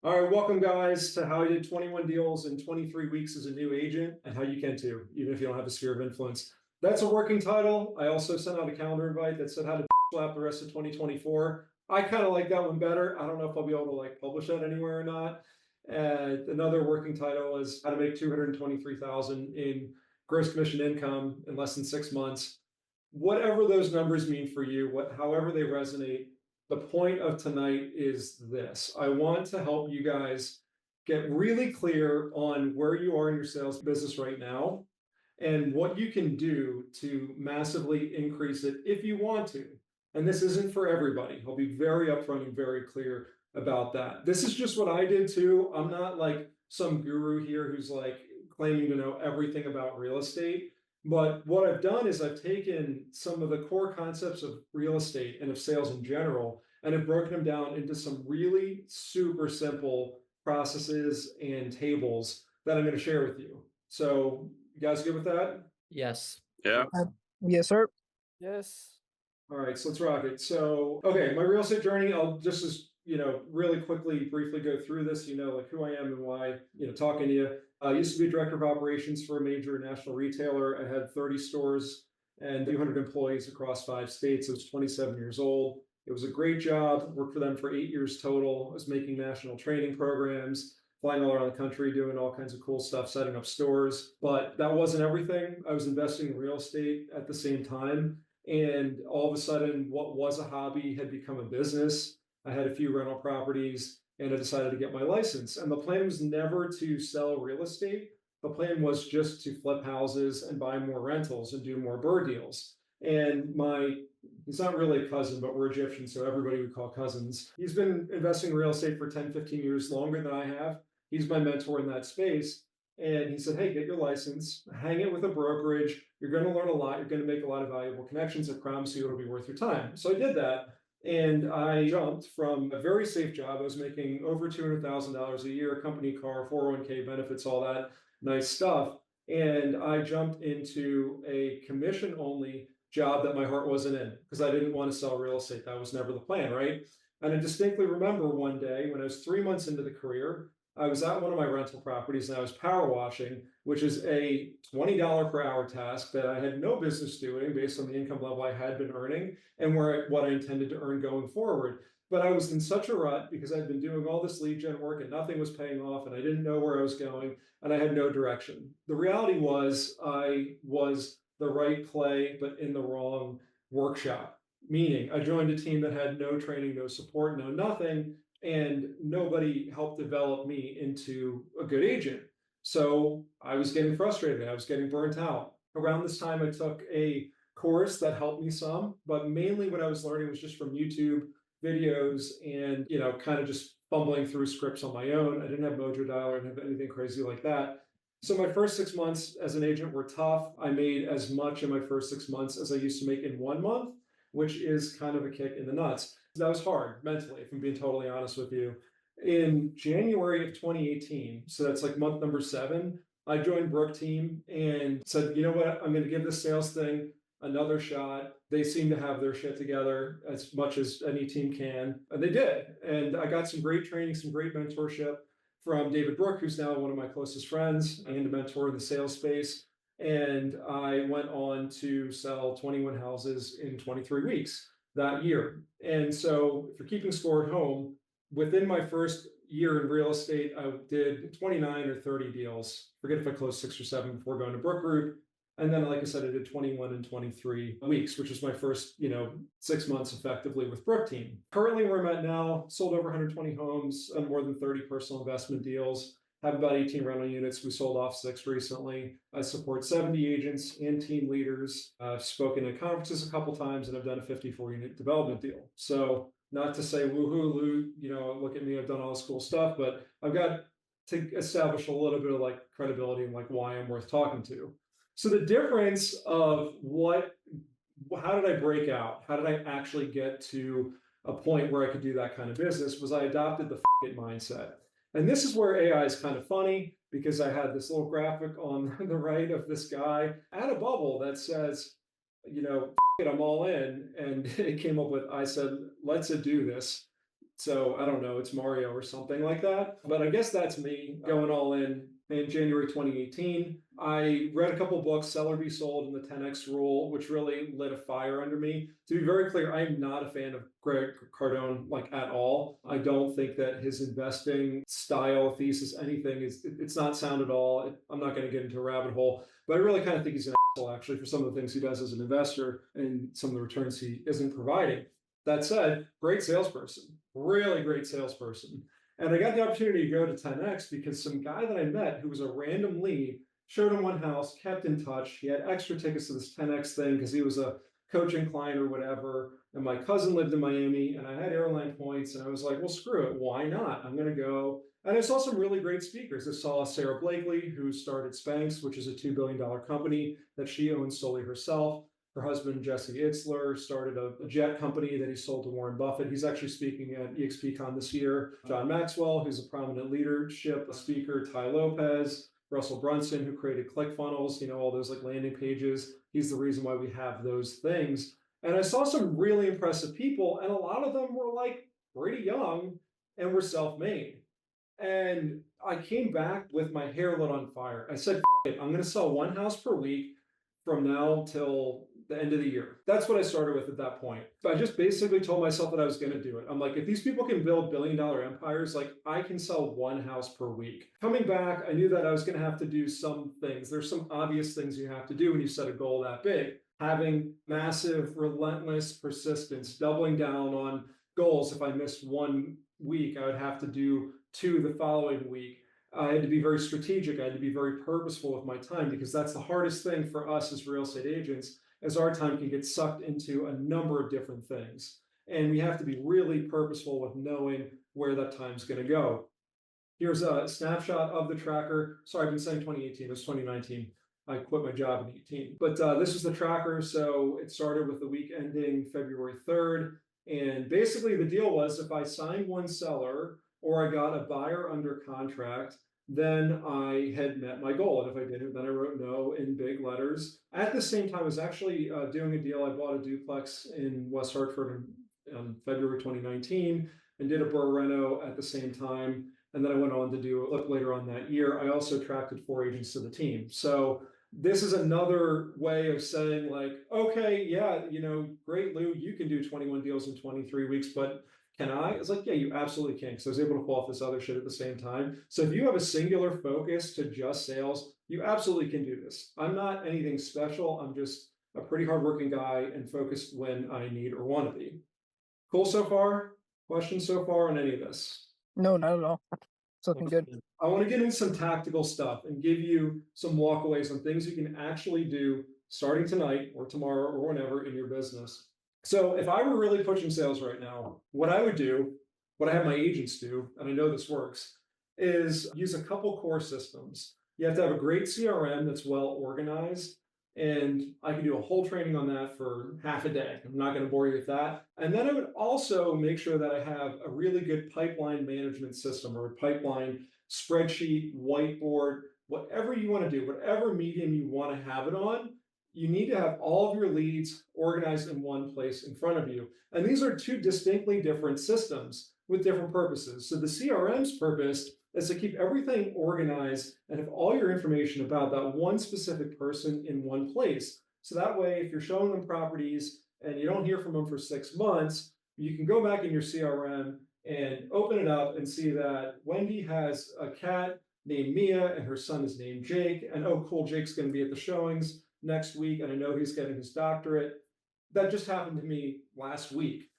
All right, welcome guys to how I did 21 deals in 23 weeks as a new agent and how you can too, even if you don't have a sphere of influence. That's a working title. I also sent out a calendar invite that said how to slap the rest of 2024. I kind of like that one better. I don't know if I'll be able to like publish that anywhere or not. And another working title is how to make 223,000 in gross commission income in less than 6 months. Whatever those numbers mean for you, however they resonate, the point of tonight is this. I want to help you guys get really clear on where you are in your sales business right now and what you can do to massively increase it if you want to. And this isn't for everybody. I'll be very upfront and very clear about that. This is just what I did too. I'm not like some guru here who's like claiming to know everything about real estate. But what I've done is I've taken some of the core concepts of real estate and of sales in general, and have broken them down into some really super simple processes and tables that I'm going to share with you. So you guys good with that? Yes. Yeah. Yes, sir. Yes. All right, so let's rock it. So, okay, my real estate journey, I'll just really quickly, briefly go through this, like who I am and why, talking to you. I used to be a director of operations for a major national retailer. I had 30 stores and 200 employees across 5 states. I was 27 years old. It was a great job. Worked for them for 8 years total. I was making national training programs, flying all around the country, doing all kinds of cool stuff, setting up stores. But that wasn't everything. I was investing in real estate at the same time. And all of a sudden, what was a hobby had become a business. I had a few rental properties and I decided to get my license. And the plan was never to sell real estate. The plan was just to flip houses and buy more rentals and do more bird deals. And he's not really a cousin, but we're Egyptian, so everybody we call cousins. He's been investing in real estate for 10, 15 years longer than I have. He's my mentor in that space. And he said, hey, get your license, hang it with a brokerage. You're going to learn a lot. You're going to make a lot of valuable connections. I promise you it'll be worth your time. So I did that. And I jumped from a very safe job. I was making over $200,000 a year, company car, 401k benefits, all that nice stuff. And I jumped into a commission only job that my heart wasn't in because I didn't want to sell real estate. That was never the plan, right? And I distinctly remember one day when I was 3 months into the career, I was at one of my rental properties and I was power washing, which is a $20 per hour task that I had no business doing based on the income level I had been earning and what I intended to earn going forward. But I was in such a rut because I'd been doing all this lead gen work and nothing was paying off and I didn't know where I was going and I had no direction. The reality was I was the right play, but in the wrong workshop. Meaning I joined a team that had no training, no support, no nothing, and nobody helped develop me into a good agent. So I was getting frustrated. I was getting burnt out. Around this time, I took a course that helped me some, but mainly what I was learning was just from YouTube videos and, kind of just fumbling through scripts on my own. I didn't have Mojo Dial, I didn't have anything crazy like that. So my first 6 months as an agent were tough. I made as much in my first 6 months as I used to make in 1 month, which is kind of a kick in the nuts. That was hard mentally, if I'm being totally honest with you. In January of 2018, so that's like month number 7, I joined Brook Team and said, you know what, I'm going to give this sales thing another shot. They seem to have their shit together as much as any team can. And they did. And I got some great training, some great mentorship from David Brook, who's now one of my closest friends and a mentor in the sales space. And I went on to sell 21 houses in 23 weeks that year. And so if you're keeping score at home, within my first year in real estate, I did 29 or 30 deals. Forget if I closed 6 or 7 before going to Brook Group. And then, like I said, I did 21 and 23 weeks, which was my first, 6 months effectively with Brook Team. Currently where I'm at now, sold over 120 homes and more than 30 personal investment deals. Have about 18 rental units. We sold off 6 recently. I support 70 agents and team leaders. I've spoken at conferences a couple times and I've done a 54 unit development deal. So not to say woohoo, Lou, look at me, I've done all this cool stuff, but I've got to establish a little bit of like credibility and like why I'm worth talking to. So the difference of how did I break out? How did I actually get to a point where I could do that kind of business was I adopted the it mindset. And this is where AI is kind of funny because I had this little graphic on the right of this guy at a bubble that says, it, I'm all in. And it came up with, I said, let's do this. So I don't know, it's Mario or something like that. But I guess that's me going all in January 2018. I read a couple books, Sell or Be Sold and the 10X Rule, which really lit a fire under me. To be very clear, I am not a fan of Greg Cardone like at all. I don't think that his investing style, thesis, anything it's not sound at all. I'm not going to get into a rabbit hole, but I really kind of think he's an asshole actually for some of the things he does as an investor and some of the returns he isn't providing. That said, great salesperson, really great salesperson. And I got the opportunity to go to 10X because some guy that I met who was a random lead showed him one house, kept in touch. He had extra tickets to this 10X thing because he was a coaching client or whatever. And my cousin lived in Miami and I had airline points. And I was like, well, screw it. Why not? I'm going to go. And I saw some really great speakers. I saw Sarah Blakely, who started Spanx, which is a $2 billion company that she owns solely herself. Her husband, Jesse Itzler, started a jet company that he sold to Warren Buffett. He's actually speaking at EXPCon this year. John Maxwell, who's a prominent leadership speaker, Ty Lopez, Russell Brunson, who created ClickFunnels, all those like landing pages. He's the reason why we have those things. And I saw some really impressive people, and a lot of them were like pretty young and were self-made. And I came back with my hair lit on fire. I said, it, I'm going to sell one house per week from now till the end of the year. That's what I started with at that point. So I just basically told myself that I was going to do it. I'm like, if these people can build billion-dollar empires, like I can sell one house per week. Coming back, I knew that I was going to have to do some things. There's some obvious things you have to do when you set a goal that big. Having massive, relentless persistence, doubling down on goals. If I missed one week, I would have to do two the following week. I had to be very strategic. I had to be very purposeful with my time because that's the hardest thing for us as real estate agents, as our time can get sucked into a number of different things. And we have to be really purposeful with knowing where that time's going to go. Here's a snapshot of the tracker. Sorry, I've been saying 2018, it was 2019. I quit my job in 18. But this is the tracker. So it started with the week ending February 3rd. And basically the deal was if I signed one seller or I got a buyer under contract, then I had met my goal. And if I didn't, then I wrote no in big letters. At the same time, I was actually doing a deal. I bought a duplex in West Hartford in February 2019 and did a burr reno at the same time. And then I went on to do look later on that year. I also attracted 4 agents to the team. So this is another way of saying like, okay, yeah, great, Lou, you can do 21 deals in 23 weeks, but can I? It's like, yeah, you absolutely can. Because I was able to pull off this other shit at the same time. So if you have a singular focus to just sales, you absolutely can do this. I'm not anything special. I'm just a pretty hardworking guy and focused when I need or want to be. Cool so far? Questions so far on any of this? No, not at all. It's looking good. I want to get into some tactical stuff and give you some walkaways on things you can actually do starting tonight or tomorrow or whenever in your business. So if I were really pushing sales right now, what I would do, what I have my agents do, and I know this works, is use a couple core systems. You have to have a great CRM that's well organized. And I can do a whole training on that for half a day. I'm not going to bore you with that. And then I would also make sure that I have a really good pipeline management system or a pipeline spreadsheet, whiteboard, whatever you want to do, whatever medium you want to have it on, you need to have all of your leads organized in one place in front of you. And these are two distinctly different systems with different purposes. So the CRM's purpose is to keep everything organized and have all your information about that one specific person in one place. So that way, if you're showing them properties and you don't hear from them for 6 months, you can go back in your CRM and open it up and see that Wendy has a cat named Mia and her son is named Jake. And oh, cool, Jake's going to be at the showings next week. And I know he's getting his doctorate. That just happened to me last week.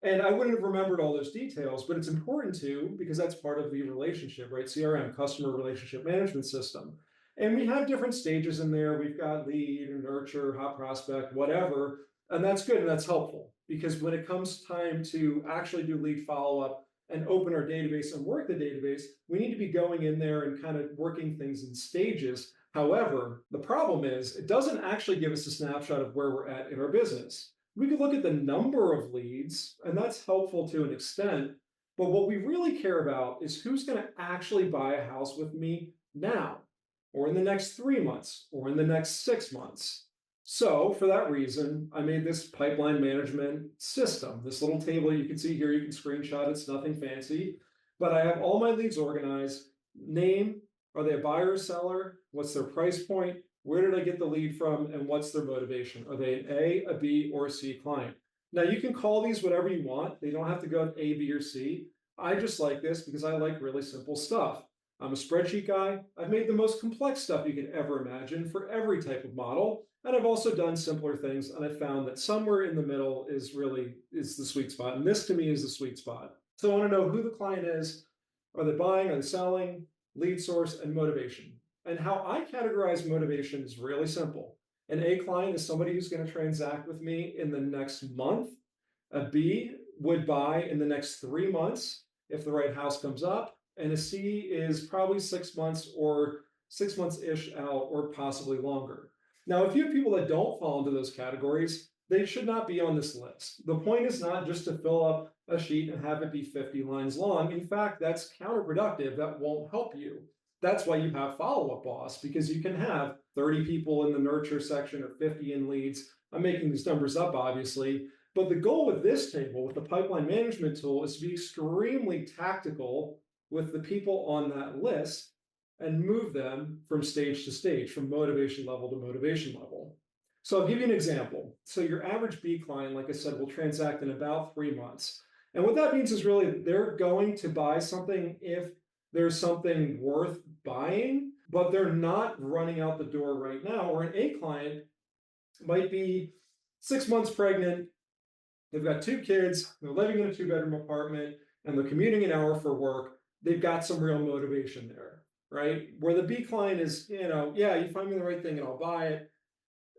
And I wouldn't have remembered all those details, but it's important to because that's part of the relationship, right? CRM, customer relationship management system. And we have different stages in there. We've got lead, nurture, hot prospect, whatever. And that's good and that's helpful because when it comes time to actually do lead follow up and open our database and work the database, we need to be going in there and kind of working things in stages. However, the problem is it doesn't actually give us a snapshot of where we're at in our business. We could look at the number of leads, and that's helpful to an extent. But what we really care about is who's going to actually buy a house with me now, or in the next 3 months, or in the next 6 months. So for that reason, I made this pipeline management system, this little table you can see here, you can screenshot, it's nothing fancy, but I have all my leads organized, name, are they a buyer or seller? What's their price point? Where did I get the lead from? And what's their motivation? Are they an A, B, or a C client? Now you can call these whatever you want. They don't have to go A, B, or C. I just like this because I like really simple stuff. I'm a spreadsheet guy. I've made the most complex stuff you could ever imagine for every type of model. And I've also done simpler things, and I found that somewhere in the middle is the sweet spot. And this to me is the sweet spot. So I want to know who the client is. Are they buying? Are they selling? Lead source and motivation. And how I categorize motivation is really simple. An A client is somebody who's going to transact with me in the next month. A B would buy in the next 3 months if the right house comes up. And a C is probably 6 months or 6 months-ish out or possibly longer. Now, if you have people that don't fall into those categories, they should not be on this list. The point is not just to fill up a sheet and have it be 50 lines long. In fact, that's counterproductive. That won't help you. That's why you have Follow-Up Boss, because you can have 30 people in the nurture section or 50 in leads. I'm making these numbers up, obviously, but the goal with this table, with the pipeline management tool, is to be extremely tactical with the people on that list and move them from stage to stage, from motivation level to motivation level. So I'll give you an example. So your average B client, like I said, will transact in about 3 months. And what that means is really they're going to buy something if there's something worth buying, but they're not running out the door right now. Or an A client might be 6 months pregnant, they've got 2 kids, they're living in a 2-bedroom apartment, and they're commuting an hour for work. They've got some real motivation there, right? Where the B client is, yeah, you find me the right thing and I'll buy it.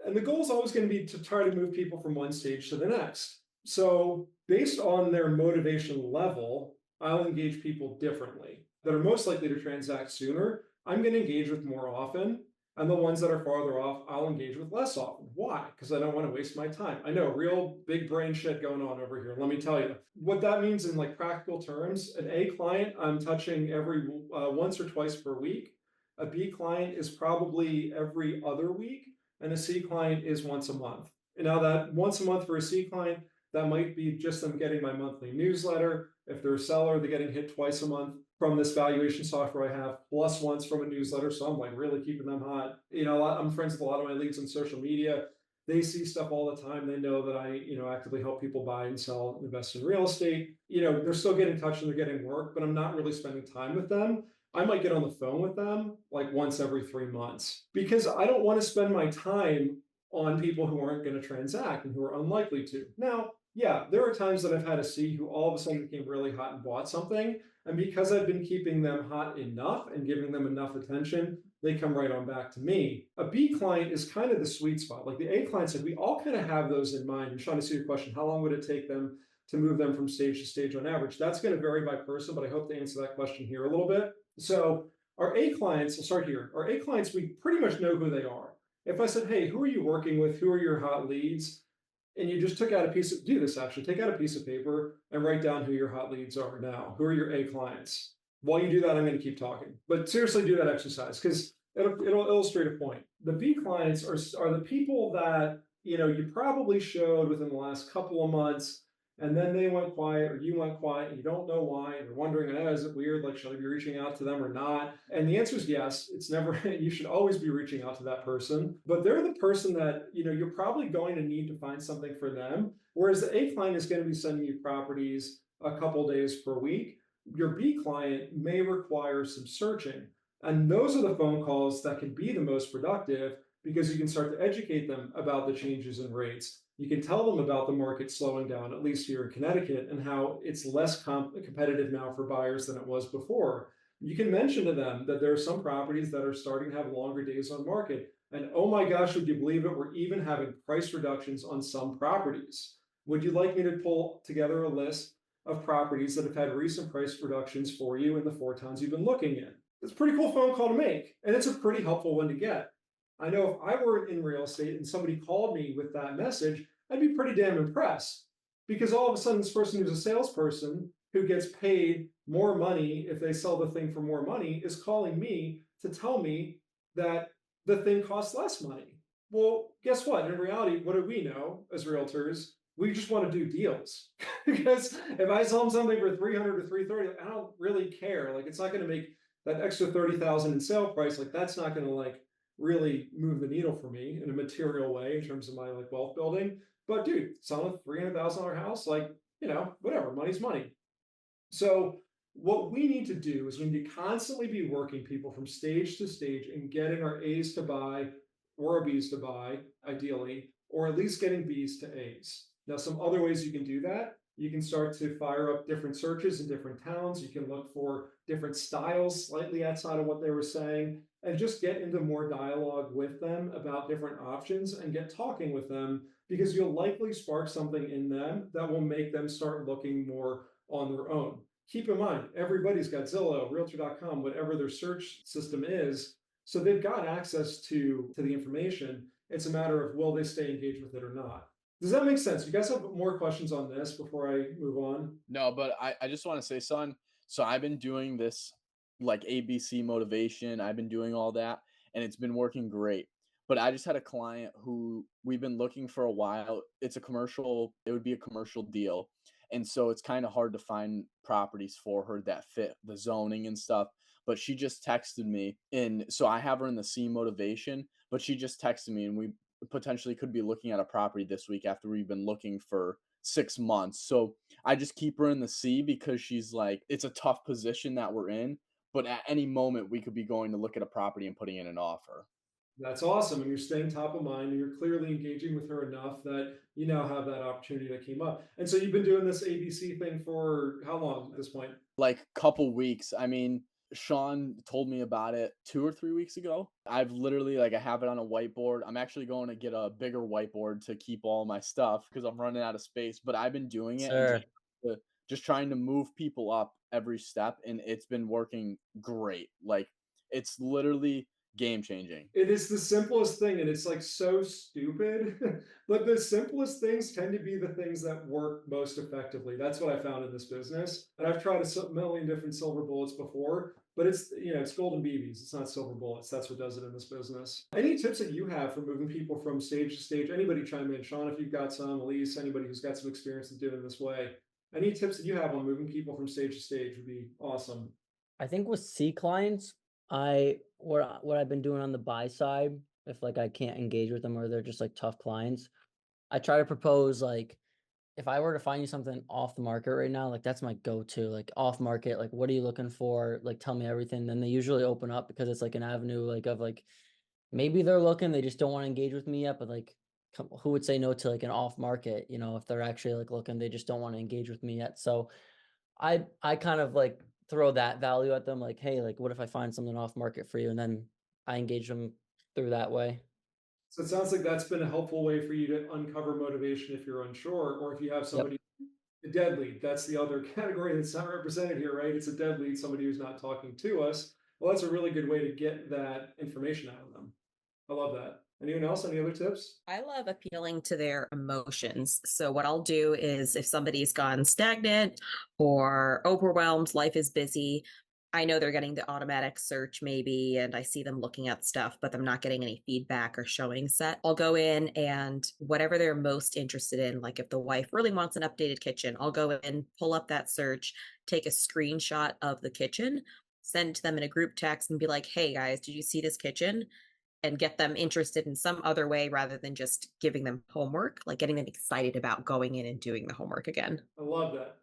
And the goal is always going to be to try to move people from one stage to the next. So based on their motivation level, I'll engage people differently that are most likely to transact sooner. I'm going to engage with more often. And the ones that are farther off, I'll engage with less often. Why? Because I don't want to waste my time. I know real big brain shit going on over here. Let me tell you what that means in like practical terms. An A client, I'm touching every once or twice per week. A B client is probably every other week, and a C client is once a month. And now that once a month for a C client, that might be just them getting my monthly newsletter. If they're a seller, they're getting hit twice a month from this valuation software I have, plus once from a newsletter. So I'm like really keeping them hot. I'm friends with a lot of my leads on social media. They see stuff all the time. They know that I, actively help people buy and sell and invest in real estate. They're still getting in touch and they're getting work, but I'm not really spending time with them. I might get on the phone with them like once every 3 months because I don't want to spend my time on people who aren't going to transact and who are unlikely to. Now, yeah, there are times that I've had a C who all of a sudden became really hot and bought something. And because I've been keeping them hot enough and giving them enough attention, they come right on back to me. A B client is kind of the sweet spot. Like the A client said, we all kind of have those in mind. I'm trying to see your question. How long would it take them to move them from stage to stage on average? That's going to vary by person, but I hope to answer that question here a little bit. So our A clients, I'll start here. Our A clients, we pretty much know who they are. If I said, hey, who are you working with? Who are your hot leads? And you just took out do this actually, take out a piece of paper and write down who your hot leads are now. Who are your A clients? While you do that, I'm going to keep talking. But seriously, do that exercise because it'll illustrate a point. The B clients are the people that you probably showed within the last couple of months, and then they went quiet or you went quiet and you don't know why. And you're wondering, is it weird? Like, should I be reaching out to them or not? And the answer is yes. It's never, you should always be reaching out to that person, but they're the person that, you're probably going to need to find something for them. Whereas the A client is going to be sending you properties a couple days per week. Your B client may require some searching. And those are the phone calls that can be the most productive because you can start to educate them about the changes in rates. You can tell them about the market slowing down, at least here in Connecticut, and how it's less competitive now for buyers than it was before. You can mention to them that there are some properties that are starting to have longer days on market. And oh my gosh, would you believe it? We're even having price reductions on some properties. Would you like me to pull together a list of properties that have had recent price reductions for you in the 4 towns you've been looking in? It's a pretty cool phone call to make, and it's a pretty helpful one to get. I know if I were in real estate and somebody called me with that message, I'd be pretty damn impressed because all of a sudden this person who's a salesperson who gets paid more money if they sell the thing for more money is calling me to tell me that the thing costs less money. Well, guess what? In reality, what do we know as realtors? We just want to do deals. Because if I sell them something for 300 or 330, I don't really care. Like it's not going to make that extra 30,000 in sale price. Like that's not going to like really move the needle for me in a material way in terms of my like wealth building. But dude, selling a $300,000 house, like, whatever, money's money. So what we need to do is we need to constantly be working people from stage to stage and getting our A's to buy or our B's to buy, ideally, or at least getting B's to A's. Now, some other ways you can do that, you can start to fire up different searches in different towns. You can look for different styles slightly outside of what they were saying and just get into more dialogue with them about different options and get talking with them because you'll likely spark something in them that will make them start looking more on their own. Keep in mind, everybody's got Zillow, Realtor.com, whatever their search system is. So they've got access to the information. It's a matter of will they stay engaged with it or not. Does that make sense? You guys have more questions on this before I move on? No, but I just want to say, son, so I've been doing this like ABC motivation. I've been doing all that and it's been working great. But I just had a client who we've been looking for a while. It's a commercial, it would be a commercial deal. And so it's kind of hard to find properties for her that fit the zoning and stuff. But she just texted me. And so I have her in the C motivation, but she just texted me and we potentially could be looking at a property this week after we've been looking for 6 months. So I just keep her in the C because she's like, it's a tough position that we're in, but at any moment we could be going to look at a property and putting in an offer. That's awesome. And you're staying top of mind and you're clearly engaging with her enough that you now have that opportunity that came up. And so you've been doing this ABC thing for how long at this point? Like couple weeks. I mean, Sean told me about it 2 or 3 weeks ago. I've literally like I have it on a whiteboard. I'm actually going to get a bigger whiteboard to keep all my stuff because I'm running out of space. But I've been doing it and Sir. just trying to move people up every step, and it's been working great. Like it's literally game changing. It is the simplest thing, and it's like so stupid. But the simplest things tend to be the things that work most effectively. That's what I found in this business. And I've tried a million different silver bullets before, but it's golden BBs. It's not silver bullets. That's what does it in this business. Any tips that you have for moving people from stage to stage? Anybody chime in? Sean, if you've got some, Elise, anybody who's got some experience in doing it this way. Any tips that you have on moving people from stage to stage would be awesome. I think with C clients, what I've been doing on the buy side, if like I can't engage with them or they're just like tough clients, I try to propose like if I were to find you something off the market right now, like that's my go-to, like off market, like what are you looking for? Like tell me everything. Then they usually open up because it's like an avenue like of like maybe they're looking, they just don't want to engage with me yet, but like who would say no to like an off market, if they're actually like looking, they just don't want to engage with me yet. So I kind of like throw that value at them, like, hey, like, what if I find something off market for you? And then I engage them through that way. So it sounds like that's been a helpful way for you to uncover motivation if you're unsure, or if you have Yep. somebody, a dead lead. That's the other category that's not represented here, right? It's a dead lead, somebody who's not talking to us. Well, that's a really good way to get that information out of them. I love that. Anyone else? Any other tips? I love appealing to their emotions. So, what I'll do is if somebody's gone stagnant or overwhelmed, life is busy, I know they're getting the automatic search maybe, and I see them looking at stuff, but I'm not getting any feedback or showing set. I'll go in and whatever they're most interested in, like if the wife really wants an updated kitchen, I'll go in, pull up that search, take a screenshot of the kitchen, send it to them in a group text and be like, hey guys, did you see this kitchen? And get them interested in some other way rather than just giving them homework, like getting them excited about going in and doing the homework again. I love that.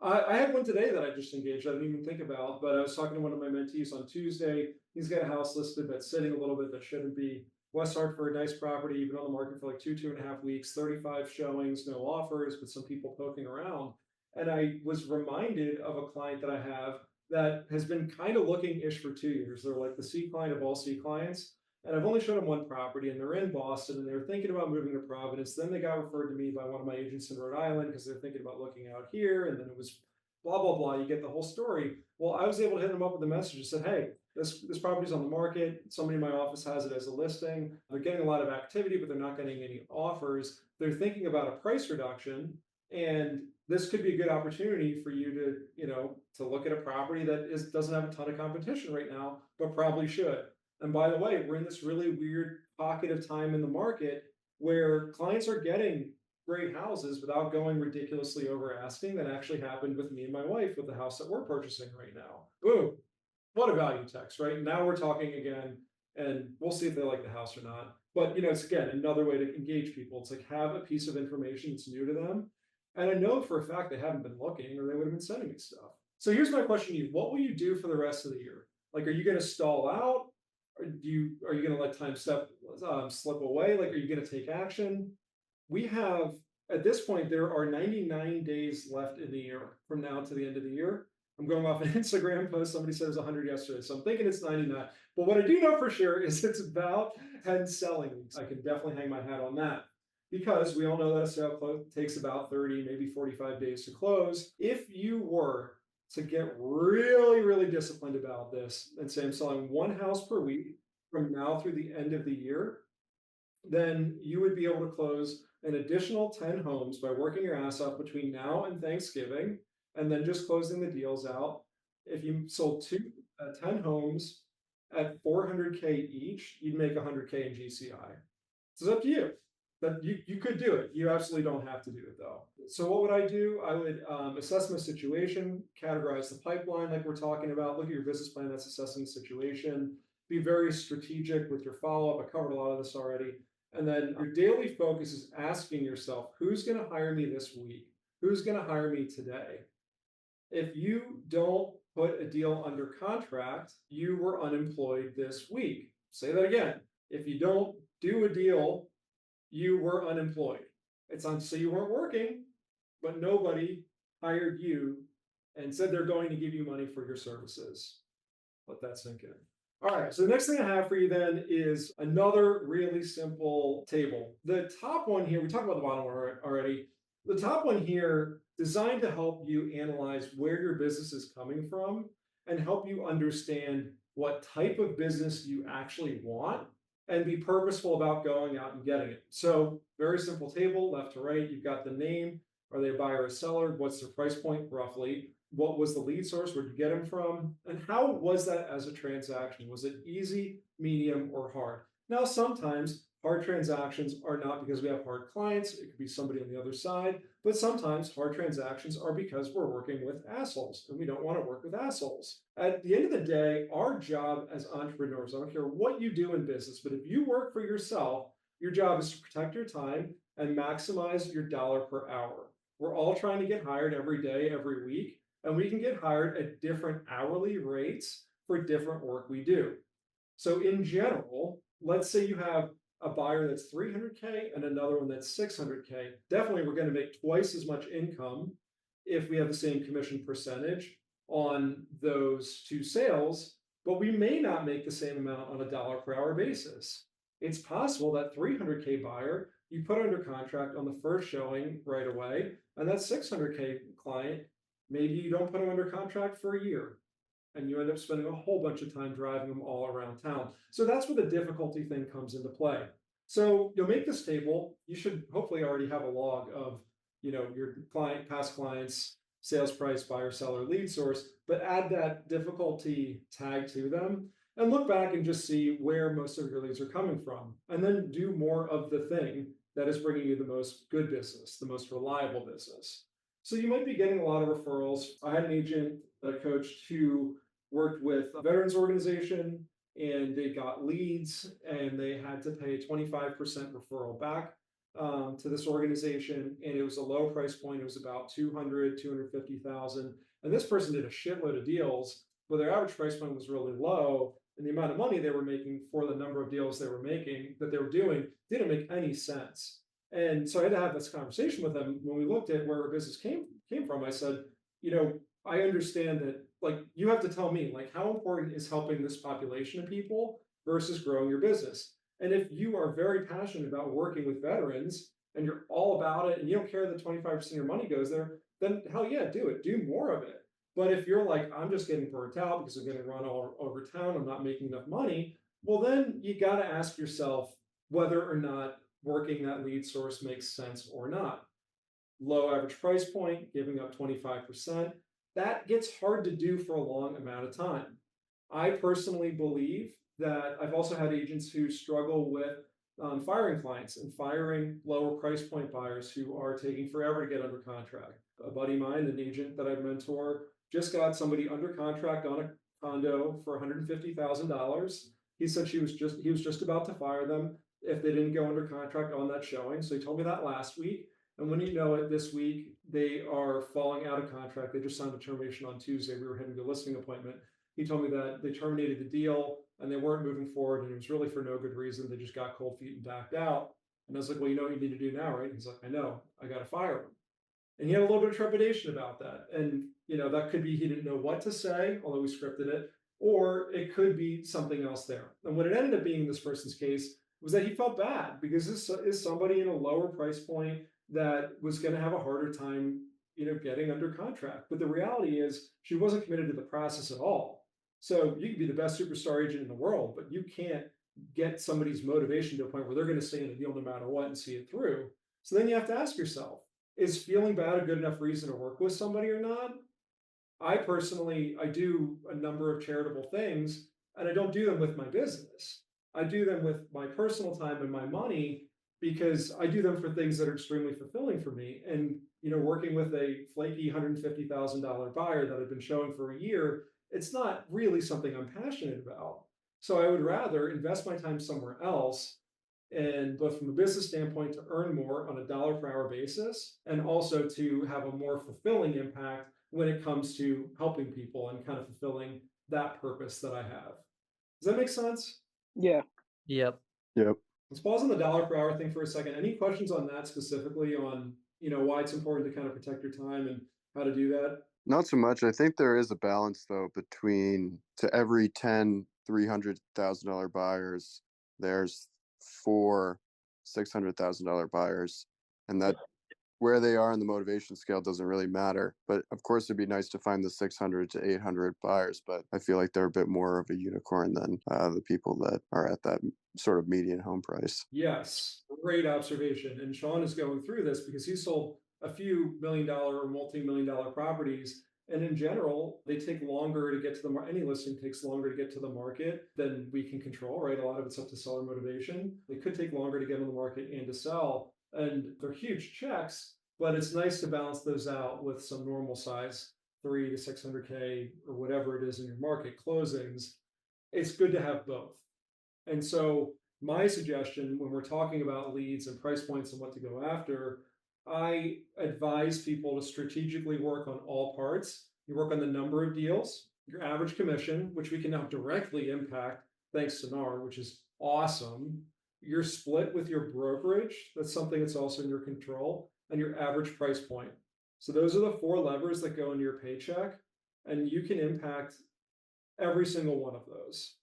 I had one today that I just engaged. I didn't even think about, but I was talking to one of my mentees on Tuesday. He's got a house listed that's sitting a little bit that shouldn't be. West Hartford, nice property, been on the market for like 2.5 weeks, 35 showings, no offers, but some people poking around. And I was reminded of a client that I have that has been kind of looking ish for 2 years. They're like the C client of all C clients. And I've only showed them one property, and they're in Boston, and they're thinking about moving to Providence. Then they got referred to me by one of my agents in Rhode Island because they're thinking about looking out here. And then it was blah blah blah. You get the whole story. Well, I was able to hit them up with a message and said, "Hey, this property's on the market. Somebody in my office has it as a listing. They're getting a lot of activity, but they're not getting any offers. They're thinking about a price reduction, and this could be a good opportunity for you to look at a property that doesn't have a ton of competition right now, but probably should." And by the way, we're in this really weird pocket of time in the market where clients are getting great houses without going ridiculously over asking. That actually happened with me and my wife with the house that we're purchasing right now. Boom. What a value text, right? Now we're talking again, and we'll see if they like the house or not. But it's again another way to engage people. It's like have a piece of information that's new to them. And I know for a fact they haven't been looking or they would have been sending me stuff. So here's my question to you. What will you do for the rest of the year? Like, are you going to stall out? Or are you going to let time slip away? Like, are you going to take action? We have at this point there are 99 days left in the year from now to the end of the year. I'm going off an Instagram post. Somebody said it was 100 yesterday, so I'm thinking it's 99. But what I do know for sure is it's about 10 selling weeks. I can definitely hang my hat on that because we all know that a sale takes about 30, maybe 45 days to close. If you were to get really, really disciplined about this and say I'm selling one house per week from now through the end of the year, then you would be able to close an additional 10 homes by working your ass off between now and Thanksgiving, and then just closing the deals out. If you sold 10 homes at 400K each, you'd make 100K in GCI. So it's up to you. But you could do it. You absolutely don't have to do it though. So what would I do? I would assess my situation, categorize the pipeline like we're talking about, look at your business plan that's assessing the situation, be very strategic with your follow-up. I covered a lot of this already. And then your daily focus is asking yourself, who's going to hire me this week? Who's going to hire me today? If you don't put a deal under contract, you were unemployed this week. Say that again. If you don't do a deal, you were unemployed. It's on, so you weren't working, but nobody hired you and said they're going to give you money for your services. Let that sink in. All right, so the next thing I have for you then is another really simple table. The top one here, we talked about the bottom one already. The top one here, designed to help you analyze where your business is coming from and help you understand what type of business you actually want and be purposeful about going out and getting it. So very simple table, left to right. You've got the name. Are they a buyer or a seller? What's their price point roughly? What was the lead source? Where'd you get them from? And how was that as a transaction? Was it easy, medium, or hard? Now, sometimes hard transactions are not because we have hard clients. It could be somebody on the other side. But sometimes hard transactions are because we're working with assholes and we don't want to work with assholes. At the end of the day, our job as entrepreneurs, I don't care what you do in business, but if you work for yourself, your job is to protect your time and maximize your dollar per hour. We're all trying to get hired every day, every week. And we can get hired at different hourly rates for different work we do. So in general, let's say you have a buyer that's 300K and another one that's 600K. Definitely we're going to make twice as much income if we have the same commission percentage on those two sales, but we may not make the same amount on a dollar per hour basis. It's possible that 300K buyer, you put under contract on the first showing right away, and that 600K client, maybe you don't put them under contract for a year and you end up spending a whole bunch of time driving them all around town. So that's where the difficulty thing comes into play. So you'll make this table. You should hopefully already have a log of, your client, past clients, sales price, buyer, seller, lead source, but add that difficulty tag to them and look back and just see where most of your leads are coming from. And then do more of the thing that is bringing you the most good business, the most reliable business. So you might be getting a lot of referrals. I had an agent that I coached who worked with a veterans organization and they got leads and they had to pay 25% referral back to this organization. And it was a low price point. It was about 250,000. And this person did a shitload of deals, but their average price point was really low. And the amount of money they were making for the number of deals they were making that they were doing didn't make any sense. And so I had to have this conversation with them when we looked at where our business came from. I said, I understand that, you have to tell me, how important is helping this population of people versus growing your business? And if you are very passionate about working with veterans and you're all about it and you don't care that 25% of your money goes there, then hell yeah, do it. Do more of it. But if you're like, I'm just getting burnt out because I'm getting run all over town, I'm not making enough money, well, then you got to ask yourself whether or not working that lead source makes sense or not. Low average price point, giving up 25%, that gets hard to do for a long amount of time. I personally believe that I've also had agents who struggle with firing clients and firing lower price point buyers who are taking forever to get under contract. A buddy of mine, an agent that I mentor, just got somebody under contract on a condo for $150,000. He said he was just about to fire them if they didn't go under contract on that showing. So he told me that last week. And when you know it, this week they are falling out of contract. They just signed a termination on Tuesday. We were heading to a listing appointment. He told me that they terminated the deal and they weren't moving forward, and it was really for no good reason. They just got cold feet and backed out. And I was like, well, you know what you need to do now, right? He's like, I know, I got to fire him. And he had a little bit of trepidation about that. And, that could be he didn't know what to say, although we scripted it, or it could be something else there. And what it ended up being in this person's case was that he felt bad because this is somebody in a lower price point that was going to have a harder time, getting under contract. But the reality is she wasn't committed to the process at all. So you can be the best superstar agent in the world, but you can't get somebody's motivation to a point where they're going to stay in a deal no matter what and see it through. So then you have to ask yourself, is feeling bad a good enough reason to work with somebody or not? I personally, I do a number of charitable things, and I don't do them with my business. I do them with my personal time and my money because I do them for things that are extremely fulfilling for me. And, working with a flaky $150,000 buyer that I've been showing for a year, it's not really something I'm passionate about. So I would rather invest my time somewhere else, and both from a business standpoint to earn more on a dollar per hour basis, and also to have a more fulfilling impact when it comes to helping people and kind of fulfilling that purpose that I have. Does that make sense? Yeah. Yep. Yep. Let's pause on the dollar per hour thing for a second. Any questions on that specifically on, why it's important to kind of protect your time and how to do that? Not so much. I think there is a balance though between to every 10 $300,000 buyers, there's 4 $600,000 buyers, and that where they are in the motivation scale doesn't really matter. But of course, it'd be nice to find the 600 to 800 buyers, but I feel like they're a bit more of a unicorn than the people that are at that sort of median home price. Yes, great observation. And Sean is going through this because he sold a few $1 million or multi-million-dollar properties. And in general, they take longer to get to the market. Any listing takes longer to get to the market than we can control, right? A lot of it's up to seller motivation. They could take longer to get on the market and to sell. And they're huge checks, but it's nice to balance those out with some normal size, 3 to 600K or whatever it is in your market closings. It's good to have both. And so my suggestion when we're talking about leads and price points and what to go after, I advise people to strategically work on all parts. You work on the number of deals, your average commission, which we can now directly impact thanks to NAR, which is awesome. Your split with your brokerage, that's something that's also in your control, and your average price point. So those are the 4 levers that go into your paycheck, and you can impact every single one of those.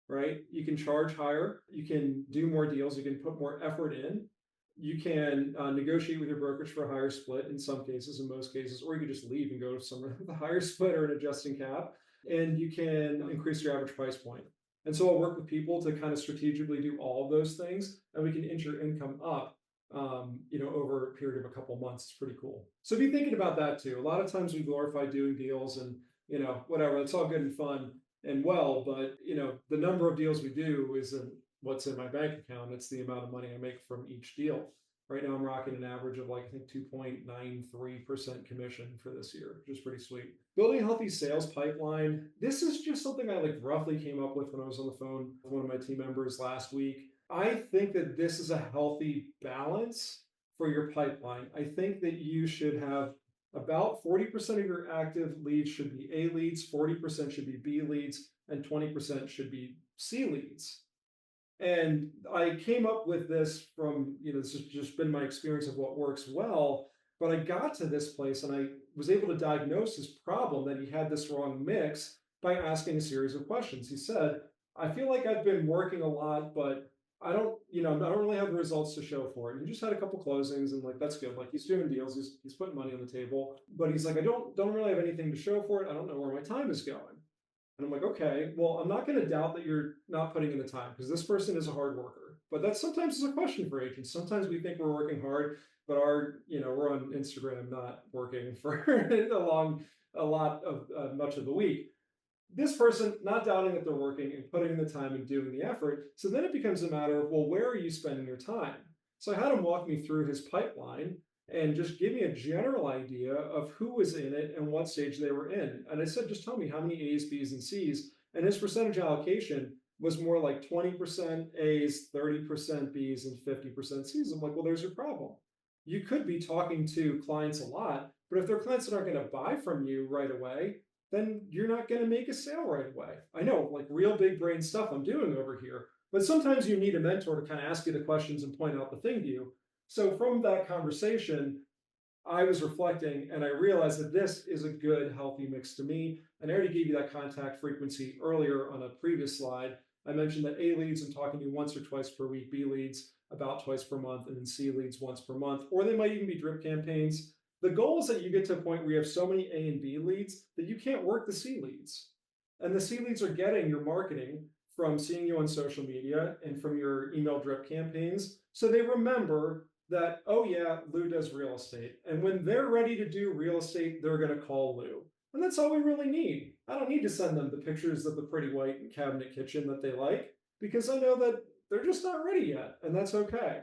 Right? You can charge higher, you can do more deals, you can put more effort in, you can negotiate with your brokerage for a higher split in some cases, in most cases, or you can just leave and go to somewhere with a higher split or an adjusting cap, and you can increase your average price point. And so I'll work with people to kind of strategically do all of those things, and we can inch your income up, over a period of a couple months. It's pretty cool. So be thinking about that too. A lot of times we glorify doing deals and, whatever, it's all good and fun and well, but the number of deals we do isn't what's in my bank account. It's the amount of money I make from each deal. Right now I'm rocking an average of I think 2.93% commission for this year, which is pretty sweet. Building a healthy sales pipeline. This is just something I roughly came up with when I was on the phone with one of my team members last week. I think that this is a healthy balance for your pipeline. I think that you should have about 40% of your active leads should be A leads, 40% should be B leads, and 20% should be C leads. And I came up with this from, this has just been my experience of what works well, but I got to this place and I was able to diagnose his problem that he had this wrong mix by asking a series of questions. He said, I feel like I've been working a lot, but I don't really have the results to show for it. And he just had a couple closings and that's good. He's doing deals, he's putting money on the table, but he's like, I don't really have anything to show for it. I don't know where my time is going. And I'm like, okay, well, I'm not going to doubt that you're not putting in the time because this person is a hard worker. But that sometimes is a question for agents. Sometimes we think we're working hard, but we're on Instagram not working for much of the week. this person not doubting that they're working and putting in the time and doing the effort. So then it becomes a matter of, well, where are you spending your time? So I had him walk me through his pipeline and just give me a general idea of who was in it and what stage they were in. And I said, just tell me how many A's, B's, and C's. And his percentage allocation was more like 20% A's, 30% B's, and 50% C's. I'm like, well, there's your problem. You could be talking to clients a lot, but if they're clients that aren't going to buy from you right away, then you're not going to make a sale right away. I know, like real big brain stuff I'm doing over here, but sometimes you need a mentor to kind of ask you the questions and point out the thing to you. So from that conversation, I was reflecting and I realized that this is a good, healthy mix to me. And I already gave you that contact frequency earlier on a previous slide. I mentioned that A leads, I'm talking to you once or twice per week, B leads about twice per month, and then C leads once per month, or they might even be drip campaigns. The goal is that you get to a point where you have so many A and B leads that you can't work the C leads. And the C leads are getting your marketing from seeing you on social media and from your email drip campaigns. So they remember that, oh yeah, Lou does real estate. And when they're ready to do real estate, they're going to call Lou. And that's all we really need. I don't need to send them the pictures of the pretty white cabinet kitchen that they like, because I know that they're just not ready yet. And that's okay.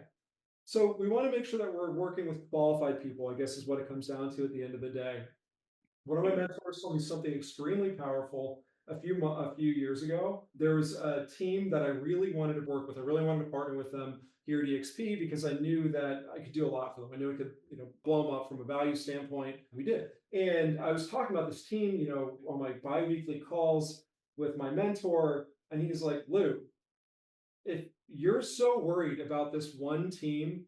So we want to make sure that we're working with qualified people, I guess is what it comes down to at the end of the day. One of my mentors told me something extremely powerful a few years ago. There was a team that I really wanted to work with. I really wanted to partner with them here at EXP because I knew that I could do a lot for them. I knew I could, blow them up from a value standpoint. We did. And I was talking about this team, on my bi-weekly calls with my mentor, and he's like, Lou, if you're so worried about this one team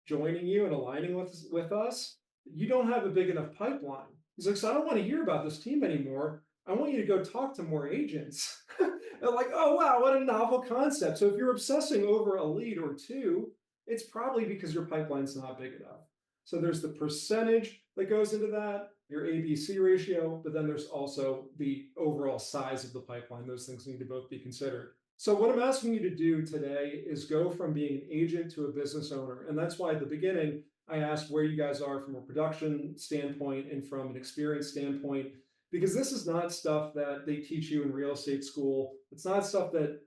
joining you and aligning with us, you don't have a big enough pipeline. He's like, so I don't want to hear about this team anymore. I want you to go talk to more agents. And like, oh, wow, what a novel concept. So if you're obsessing over a lead or two, it's probably because your pipeline's not big enough. So there's the percentage that goes into that, your ABC ratio, but then there's also the overall size of the pipeline. Those things need to both be considered. So what I'm asking you to do today is go from being an agent to a business owner. And that's why at the beginning, I asked where you guys are from a production standpoint and from an experience standpoint, because this is not stuff that they teach you in real estate school. It's not stuff that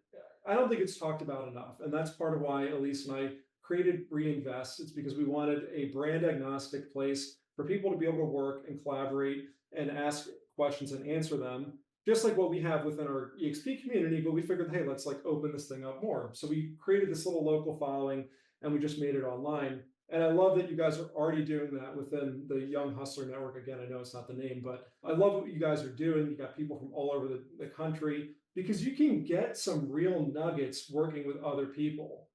I don't think it's talked about enough. And that's part of why Elise and I created Reinvest. It's because we wanted a brand agnostic place for people to be able to work and collaborate and ask questions and answer them, just like what we have within our EXP community. But we figured, hey, let's like open this thing up more. So we created this little local following and we just made it online. And I love that you guys are already doing that within the Young Hustler Network. Again, I know it's not the name, but I love what you guys are doing. You got people from all over the country, because you can get some real nuggets working with other people.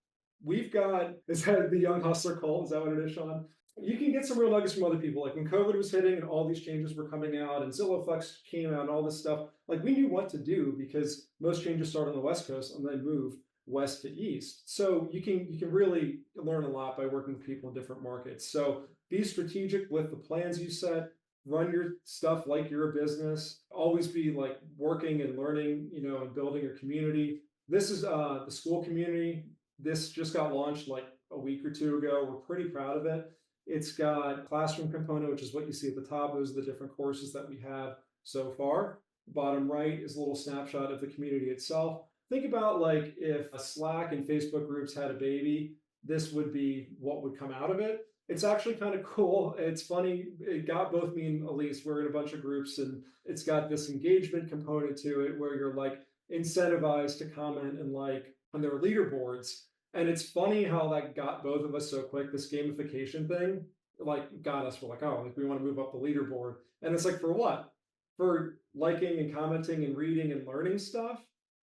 We've got, is that the Young Hustler cult? Is that what it is, Sean? You can get some real nuggets from other people. Like when COVID was hitting and all these changes were coming out and Zillow Flex came out and all this stuff, like we knew what to do because most changes start on the West Coast and then move west to east. So you can really learn a lot by working with people in different markets. So be strategic with the plans you set, run your stuff like you're a business, always be like working and learning, and building your community. This is the Skool community. This just got launched like a week or two ago. We're pretty proud of it. It's got classroom component, which is what you see at the top. Those are the different courses that we have so far. Bottom right is a little snapshot of the community itself. Think about like if a Slack and Facebook groups had a baby, this would be what would come out of it. It's actually kind of cool. It's funny. It got both me and Elise. We're in a bunch of groups and it's got this engagement component to it where you're like incentivized to comment and like on their leaderboards. And it's funny how that got both of us so quick. This gamification thing like got us. We're like, oh, like we want to move up the leaderboard. And it's like, for what? For liking and commenting and reading and learning stuff.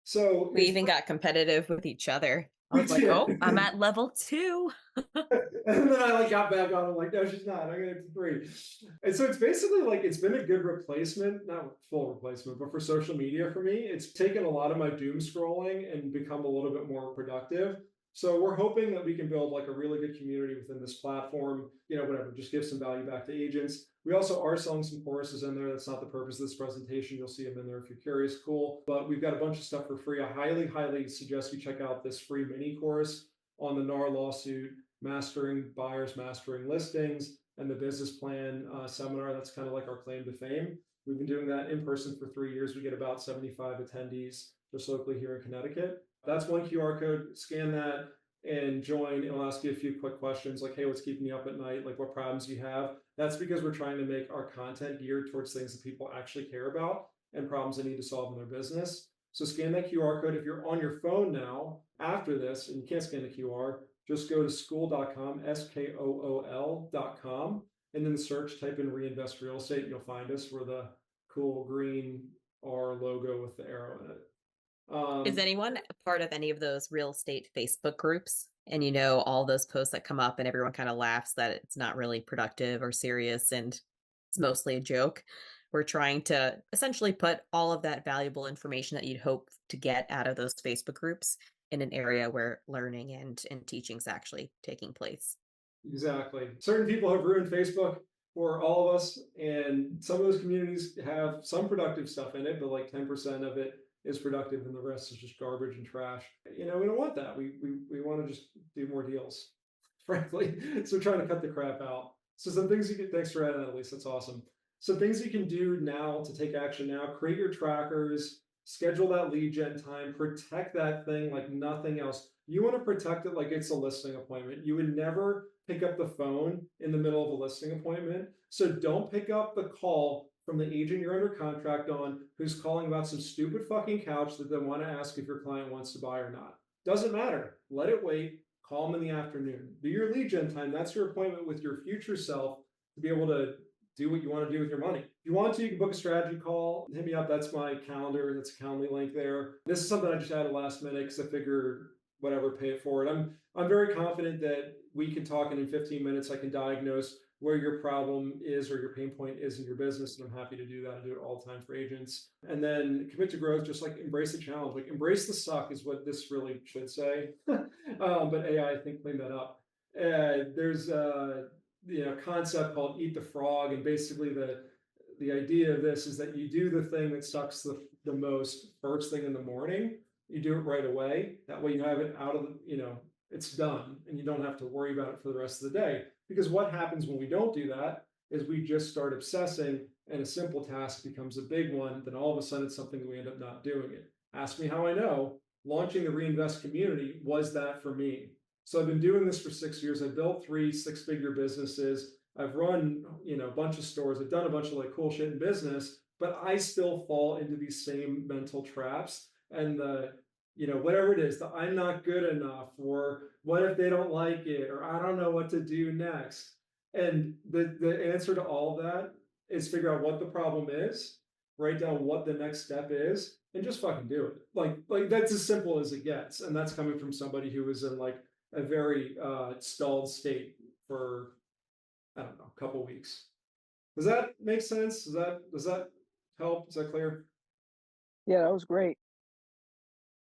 So we even got competitive with each other. I was like, did. oh, I'm at level 2. And then I like got back on. I'm like, no, she's not. I'm gonna get to 3. And so it's basically like it's been a good replacement, not full replacement, but for social media for me, it's taken a lot of my doom scrolling and become a little bit more productive. So we're hoping that we can build like a really good community within this platform, whatever, just give some value back to agents. We also are selling some courses in there. That's not the purpose of this presentation. You'll see them in there if you're curious. Cool. But we've got a bunch of stuff for free. I highly, highly suggest you check out this free mini course on the NAR lawsuit, mastering buyers, mastering listings, and the business plan seminar. That's kind of like our claim to fame. We've been doing that in person for 3 years. We get about 75 attendees just locally here in Connecticut. That's one QR code. Scan that and join. It'll ask you a few quick questions like, hey, what's keeping you up at night? Like, what problems do you have? That's because we're trying to make our content geared towards things that people actually care about and problems they need to solve in their business. So scan that QR code. If you're on your phone now after this and you can't scan the QR, just go to skool.com, Skool.com, and then the search, type in reinvest real estate. You'll find us. We're the cool green R logo with the arrow in it. Is anyone a part of any of those real estate Facebook groups? And you know, all those posts that come up and everyone kind of laughs that it's not really productive or serious and it's mostly a joke. We're trying to essentially put all of that valuable information that you'd hope to get out of those Facebook groups in an area where learning and teaching is actually taking place. Exactly. Certain people have ruined Facebook for all of us, and some of those communities have some productive stuff in it, but like 10% of it is productive and the rest is just garbage and trash. You know, we don't want that. We want to just do more deals, frankly. So we're trying to cut the crap out. So some things you can, thanks for adding that, Elise. That's awesome. Some things you can do now to take action now: create your trackers, schedule that lead gen time, protect that thing like nothing else. You want to protect it like it's a listing appointment. You would never pick up the phone in the middle of a listing appointment. So don't pick up the call from the agent you're under contract on who's calling about some stupid fucking couch that they want to ask if your client wants to buy or not. Doesn't matter. Let it wait. Call them in the afternoon. Do your lead gen time. That's your appointment with your future self to be able to do what you want to do with your money. If you want to, you can book a strategy call. Hit me up. That's my calendar. That's a Calendly link there. This is something I just added last minute because I figured whatever, pay it forward. I'm very confident that we can talk, and in 15 minutes I can diagnose where your problem is or your pain point is in your business, and I'm happy to do that. I do it all the time for agents. And then commit to growth, just like embrace the challenge. Like embrace the suck is what this really should say. But AI, I think, cleaned that up. There's concept called eat the frog, and basically the idea of this is that you do the thing that sucks the most first thing in the morning. You do it right away. That way you have it out of the, it's done and you don't have to worry about it for the rest of the day. Because what happens when we don't do that is we just start obsessing and a simple task becomes a big one. Then all of a sudden it's something that we end up not doing it. Ask me how I know. Launching the Reinvest community was that for me. So I've been doing this for 6 years. I built 3 six-figure businesses. I've run, a bunch of stores. I've done a bunch of like cool shit in business, but I still fall into these same mental traps. And whatever it is, the I'm not good enough, or what if they don't like it, or I don't know what to do next. And the answer to all of that is figure out what the problem is, write down what the next step is, and just fucking do it. Like that's as simple as it gets. And that's coming from somebody who was in like a very stalled state for, I don't know, a couple weeks. Does that make sense? Does that help? Is that clear? Yeah, that was great.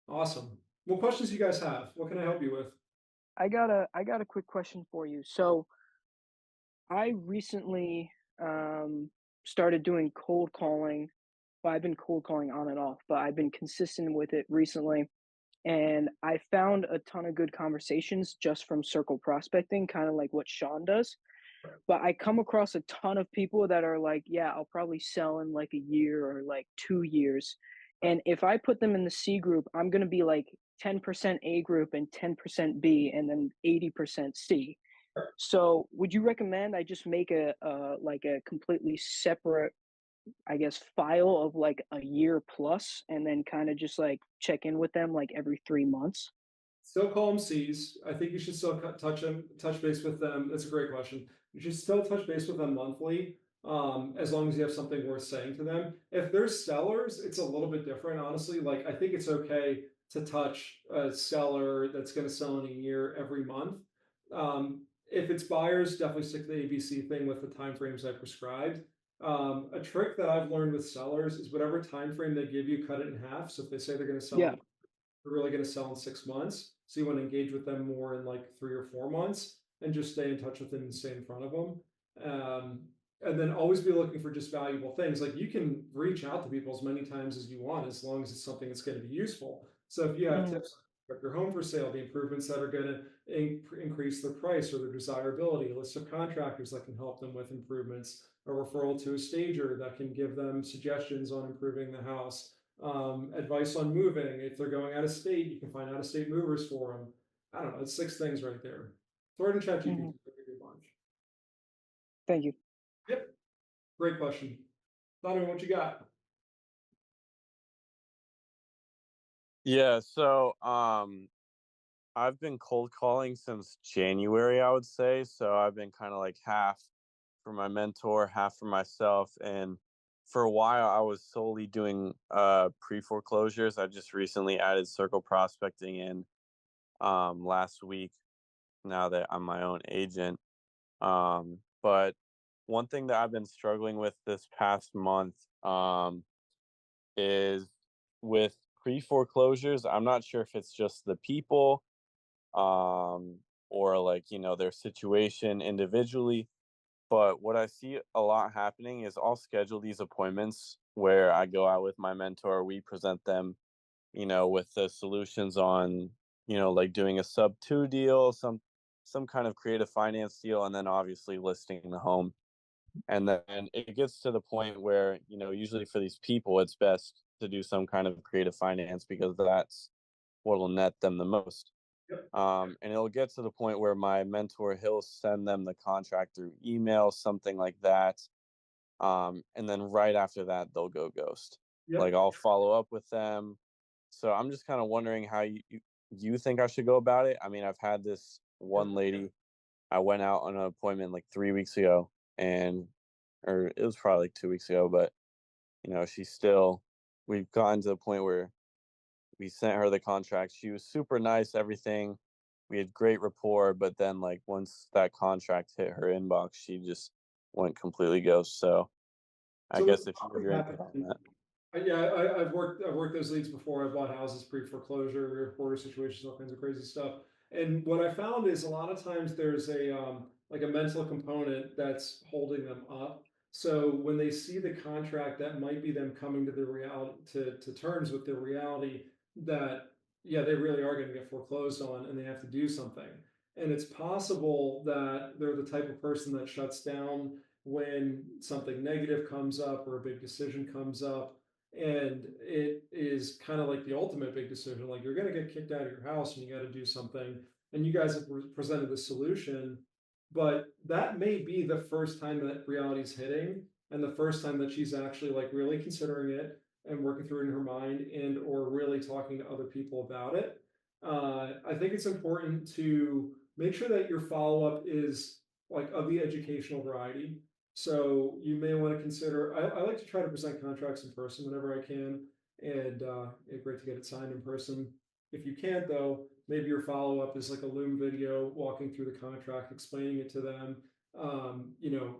Awesome. What questions you guys have? What can I help you with? I got a quick question for you. So I recently started doing cold calling. Well, I've been cold calling on and off, but I've been consistent with it recently. And I found a ton of good conversations just from circle prospecting, kind of like what Sean does. But I come across a ton of people that are like, yeah, I'll probably sell in like a year or like 2 years. And if I put them in the C group, I'm going to be like 10% A group and 10% B and then 80% C. So would you recommend I just make a completely separate, I guess, file of like a year plus and then kind of just like check in with them like every 3 months? Still call them C's. I think you should still touch base with them. That's a great question. You should still touch base with them monthly, as long as you have something worth saying to them. If they're sellers, it's a little bit different, honestly. Like, I think it's okay to touch a seller that's going to sell in a year every month. If it's buyers, definitely stick to the ABC thing with the timeframes I prescribed. A trick that I've learned with sellers is whatever time frame they give you, cut it in half. So if they say they're going to sell, Yeah. they're really going to sell in 6 months. So you want to engage with them more in like 3 or 4 months and just stay in touch with them and stay in front of them. And then always be looking for just valuable things. Like you can reach out to people as many times as you want, as long as it's something that's going to be useful. So if you have tips your home for sale, the improvements that are going to increase their price or their desirability, a list of contractors that can help them with improvements, a referral to a stager that can give them suggestions on improving the house, advice on moving. If they're going out of state, you can find out of state movers for them. I don't know, it's 6 things right there. Throw it in ChatGPT. Mhm. Give you a bunch. Thank you. Yep, great question. Donovan, what you got? Yeah, so I've been cold calling since January, I would say. So I've been kind of like half for my mentor, half for myself. And for a while I was solely doing pre-foreclosures. I just recently added circle prospecting in last week now that I'm my own agent. But one thing that I've been struggling with this past month is with pre-foreclosures. I'm not sure if it's just the people um or like, their situation individually, but what I see a lot happening is I'll schedule these appointments where I go out with my mentor, we present them, with the solutions on, like doing a sub 2 deal, some kind of creative finance deal, and then obviously listing the home. And then it gets to the point where, usually for these people it's best to do some kind of creative finance because that's what will net them the most. Yep. And it'll get to the point where my mentor, he'll send them the contract through email, something like that. And then right after that, they'll go ghost. Yep. Like I'll follow up with them. So I'm just kind of wondering how you think I should go about it. I mean, I've had this one lady, I went out on an appointment like 3 weeks ago, or it was probably like 2 weeks ago, but we've gotten to the point where we sent her the contract. She was super nice, everything. We had great rapport, but then like once that contract hit her inbox, she just went completely ghost. So I So guess if what you're input on happened? that. I've worked those leads before. I've bought houses pre-foreclosure, reporter situations, all kinds of crazy stuff. And what I found is a lot of times there's a like a mental component that's holding them up. So when they see the contract, that might be them coming to the reality to terms with the reality that yeah, they really are going to get foreclosed on and they have to do something. And it's possible that they're the type of person that shuts down when something negative comes up or a big decision comes up, and it is kind of like the ultimate big decision, like you're going to get kicked out of your house and you got to do something, and you guys have presented the solution, but that may be the first time that reality's hitting and the first time that she's actually like really considering it and working through it in her mind and or really talking to other people about it. I think it's important to make sure that your follow-up is like of the educational variety. So you may want to consider, I like to try to present contracts in person whenever I can, and it's great to get it signed in person. If you can't though, maybe your follow-up is like a Loom video walking through the contract, explaining it to them, you know,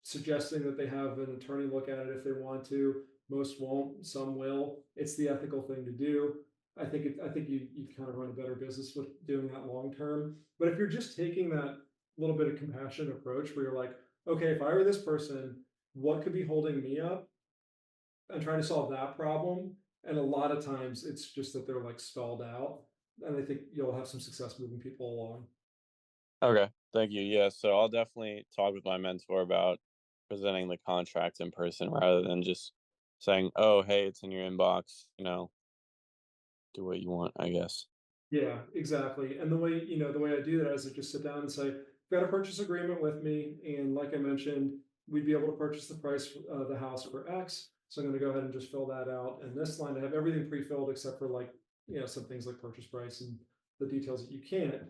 suggesting that they have an attorney look at it if they want to. Most won't, some will. It's the ethical thing to do. I think you kind of run a better business with doing that long term. But if you're just taking that little bit of compassionate approach where you're like, okay, if I were this person, what could be holding me up? And trying to solve that problem. And a lot of times it's just that they're like stalled out. And I think you'll have some success moving people along. Okay, thank you. Yeah, so I'll definitely talk with my mentor about presenting the contract in person rather than just saying, "Oh, hey, it's in your inbox." Do what you want, I guess. Yeah, exactly. And the way, the way I do that is I just sit down and say, got a purchase agreement with me. And like I mentioned, we'd be able to purchase the price of the house for X. So I'm going to go ahead and just fill that out. And this line, I have everything pre-filled except for like, some things like purchase price and the details that you can't.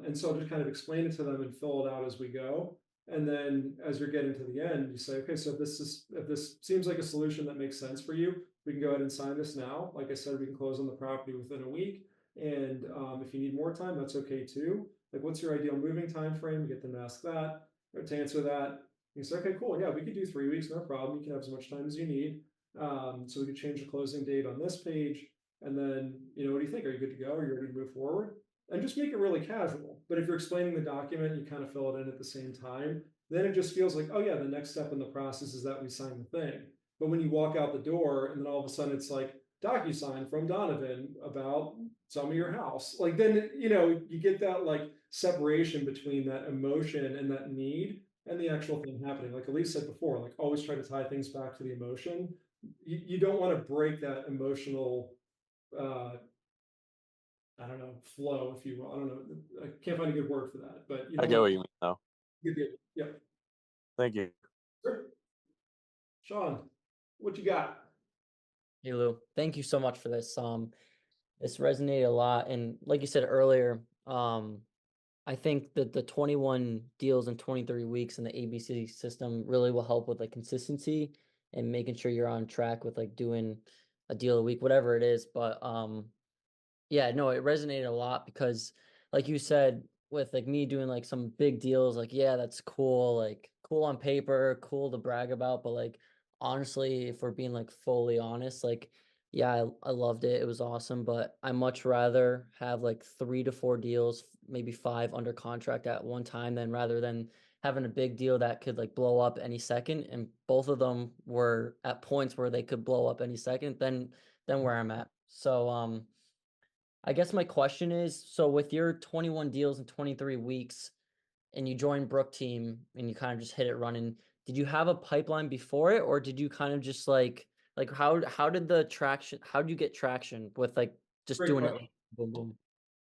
And so I'll just kind of explain it to them and fill it out as we go. And then as you're getting to the end, you say, okay, so if this seems like a solution that makes sense for you, we can go ahead and sign this now. Like I said, we can close on the property within a week. And if you need more time, that's okay too. Like, what's your ideal moving time frame? You get them to ask that or to answer that. You say, okay, cool. Yeah, we could do 3 weeks, no problem. You can have as much time as you need. So we could change the closing date on this page. And then, what do you think? Are you good to go? Are you ready to move forward? And just make it really casual. But if you're explaining the document, you kind of fill it in at the same time. Then it just feels like, oh yeah, the next step in the process is that we sign the thing. But when you walk out the door and then all of a sudden it's like, DocuSign from Donovan about some of your house. Like then, you get that like separation between that emotion and that need and the actual thing happening. Like Elise said before, like always try to tie things back to the emotion. You don't want to break that emotional, I don't know, flow, if you will. I don't know. I can't find a good word for that, but you I don't get want what you mean, though. yeah. Thank you. Sure. Sean, what you got? Hey Lou, thank you so much for this. This resonated a lot, and like you said earlier, I think that the 21 deals in 23 weeks in the ABC system really will help with like consistency and making sure you're on track with like doing a deal a week, whatever it is. But yeah, no, it resonated a lot because, like you said, with like me doing like some big deals, like, yeah, that's cool, like cool on paper, cool to brag about. But like, honestly, if we're being like fully honest, like, yeah, I loved it. It was awesome. But I much rather have like 3 to 4 deals, maybe 5 under contract at one time than rather than having a big deal that could like blow up any second. And both of them were at points where they could blow up any second, than where I'm at. So, I guess my question is, so with your 21 deals in 23 weeks and you joined Brook team and you kind of just hit it running, did you have a pipeline before it, or did you kind of just like how did the traction, how did you get traction with like just Great doing it question. boom boom?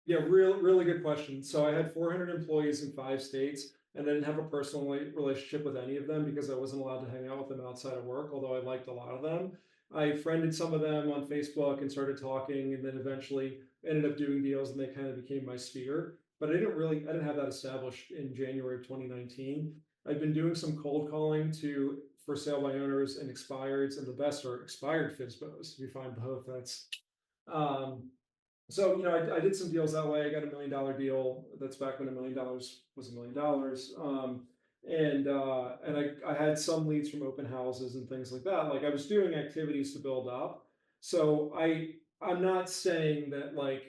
Yeah, really good question. So I had 400 employees in 5 states, and I didn't have a personal relationship with any of them because I wasn't allowed to hang out with them outside of work, although I liked a lot of them. I friended some of them on Facebook and started talking, and then eventually ended up doing deals, and they kind of became my sphere. But I didn't have that established in January of 2019. I've been doing some cold calling to for sale by owners and expireds, and the best are expired FISBOs. If you find both, that's um, so I did some deals that way. I got $1 million deal. That's back when $1 million was $1 million. And I had some leads from open houses and things like that. Like I was doing activities to build up. So I'm not saying that like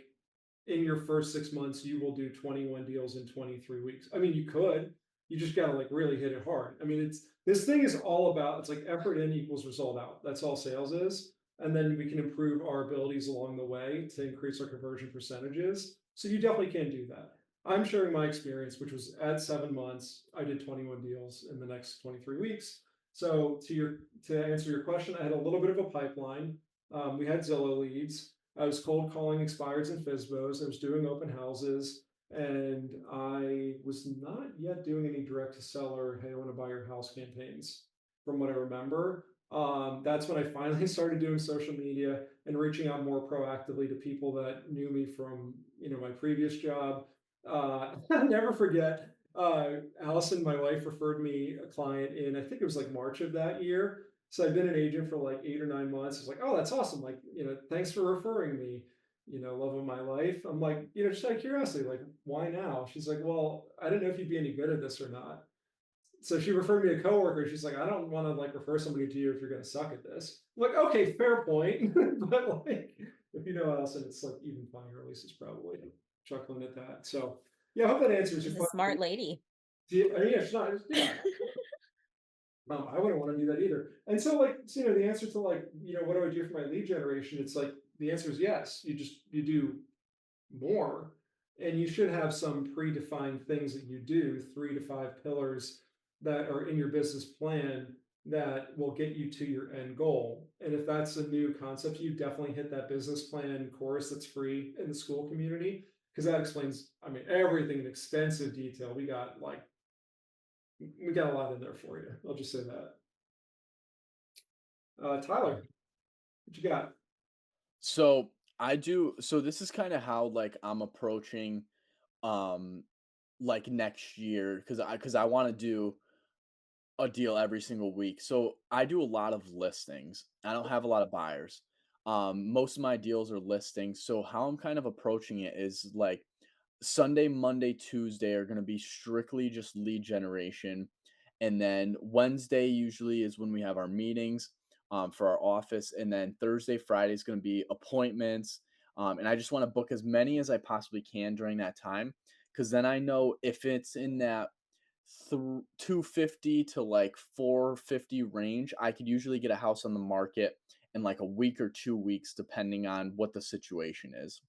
in your first 6 months you will do 21 deals in 23 weeks. I mean, you could. You just got to like really hit it hard. I mean, this thing is all about, it's like effort in equals result out. That's all sales is. And then we can improve our abilities along the way to increase our conversion percentages. So you definitely can do that. I'm sharing my experience, which was at 7 months, I did 21 deals in the next 23 weeks. So to answer your question, I had a little bit of a pipeline. We had Zillow leads. I was cold calling expireds and FISBOs. I was doing open houses, and I was not yet doing any direct to seller, hey, I want to buy your house campaigns, from what I remember. That's when I finally started doing social media and reaching out more proactively to people that knew me from my previous job. I'll never forget. Allison, my wife, referred me a client in, I think it was like March of that year. So I've been an agent for like 8 or 9 months. It's like, oh, that's awesome. Like, thanks for referring me. Love of my life. I'm like, just out of curiosity, like, why now? She's like, well, I didn't know if you'd be any good at this or not. So she referred me a coworker. She's like, I don't want to like refer somebody to you if you're going to suck at this. I'm like, okay, fair point. But like, if you know Allison, it's like even funnier. At least it's probably chuckling at that. So yeah, I hope that answers your She's a question. smart lady. I mean, yeah, she's not. Yeah. I wouldn't want to do that either. And so, like, the answer to like, what do I do for my lead generation? It's like the answer is yes. You do more, and you should have some predefined things that you do, 3 to 5 pillars that are in your business plan that will get you to your end goal. And if that's a new concept, you definitely hit that business plan course that's free in the Skool community, because that explains, I mean, everything in extensive detail. We got a lot in there for you. I'll just say that. Tyler, what you got? So this is kind of how like I'm approaching like next year, because I want to do a deal every single week. So I do a lot of listings. I don't have a lot of buyers. Most of my deals are listings. So how I'm kind of approaching it is like Sunday, Monday, Tuesday are going to be strictly just lead generation. And then Wednesday usually is when we have our meetings for our office. And then Thursday, Friday is going to be appointments. And I just want to book as many as I possibly can during that time. Because then I know if it's in that 250 to like 450 range, I could usually get a house on the market in like a week or 2 weeks, depending on what the situation is.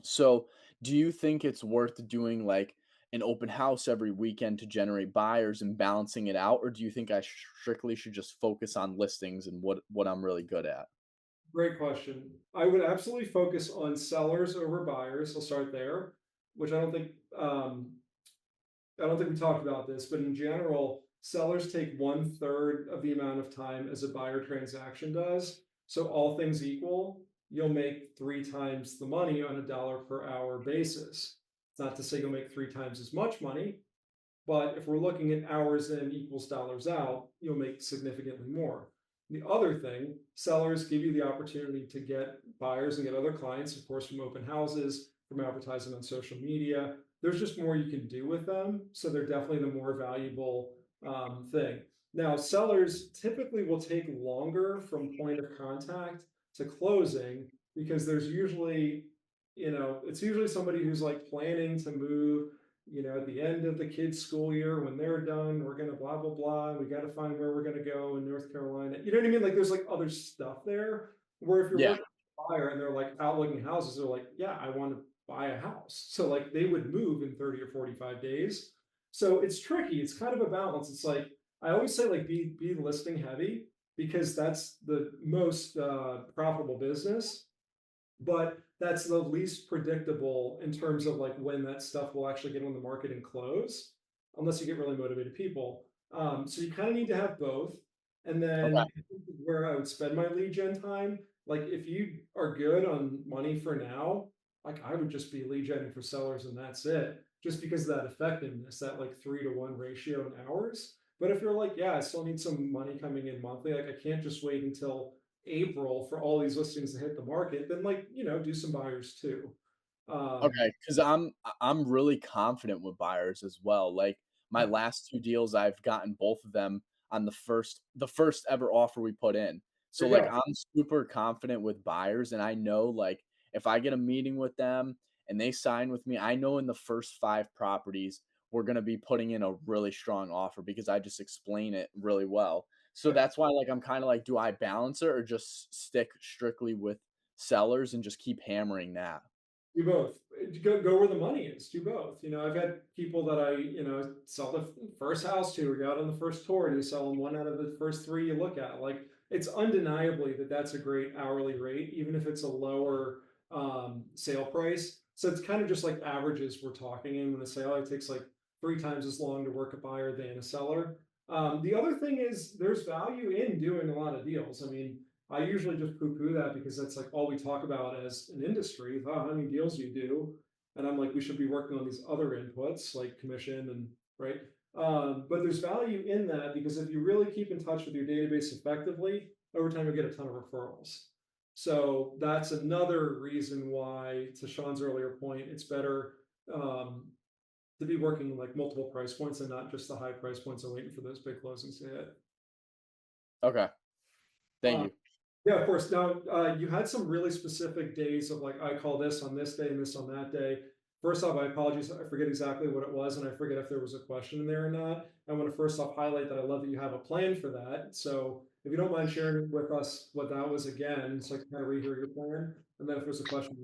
So, do you think it's worth doing like an open house every weekend to generate buyers and balancing it out, or do you think I strictly should just focus on listings and what I'm really good at? Great question. I would absolutely focus on sellers over buyers. I'll start there, which I don't think we talked about this, but in general, sellers take one third of the amount of time as a buyer transaction does. So all things equal, you'll make three times the money on a dollar per hour basis. It's not to say you'll make three times as much money, but if we're looking at hours in equals dollars out, you'll make significantly more. The other thing, sellers give you the opportunity to get buyers and get other clients, of course, from open houses, from advertising on social media. There's just more you can do with them. So they're definitely the more valuable thing. Now, sellers typically will take longer from point of contact to closing because there's usually, it's usually somebody who's like planning to move, at the end of the kids' school year, when they're done, we're gonna blah blah blah. We got to find where we're gonna go in North Carolina. You know what I mean? Like there's like other stuff there. Where if you're Yeah. working with a buyer and they're like out looking houses, they're like, yeah, I want to buy a house. So like they would move in 30 or 45 days. So it's tricky. It's kind of a balance. It's like I always say, like be listing heavy because that's the most profitable business, but that's the least predictable in terms of like when that stuff will actually get on the market and close, unless you get really motivated people. So you kind of need to have both. And Okay. then where I would spend my lead gen time, like if you are good on money for now, like I would just be lead genning for sellers and that's it, just because of that effectiveness, that like 3-to-1 ratio in hours. But if you're like, yeah, I still need some money coming in monthly, like I can't just wait until April for all these listings to hit the market, then like, do some buyers too. Um, Okay, because I'm really confident with buyers as well. Like my last two deals, I've gotten both of them on the first ever offer we put in. So there you like go. I'm super confident with buyers, and I know like if I get a meeting with them and they sign with me, I know in the first 5 properties we're gonna be putting in a really strong offer because I just explain it really well. So Yeah, that's why like I'm kind of like, do I balance it or just stick strictly with sellers and just keep hammering that? do both. Go where the money is. Do both. I've had people that I, sell the first house to, or go out on the first tour, and you sell them one out of the first three you look at. Like it's undeniably that that's a great hourly rate, even if it's a lower sale price. So it's kind of just like averages we're talking in when a sale it takes like three times as long to work a buyer than a seller. The other thing is there's value in doing a lot of deals. I mean, I usually just poo-poo that because that's like all we talk about as an industry. Oh, how many deals you do? And I'm like, we should be working on these other inputs like commission and right. But there's value in that because if you really keep in touch with your database effectively, over time you'll get a ton of referrals. So that's another reason why, to Sean's earlier point, it's better um, to be working like multiple price points and not just the high price points and waiting for those big closings to hit. Okay, thank Um, you. Yeah, of course. Now, you had some really specific days of like, I call this on this day and this on that day. First off, I apologize. I forget exactly what it was, and I forget if there was a question in there or not. I want to first off highlight that I love that you have a plan for that. So if you don't mind sharing with us what that was again, so I can kind of rehear your plan. And then if there's a question,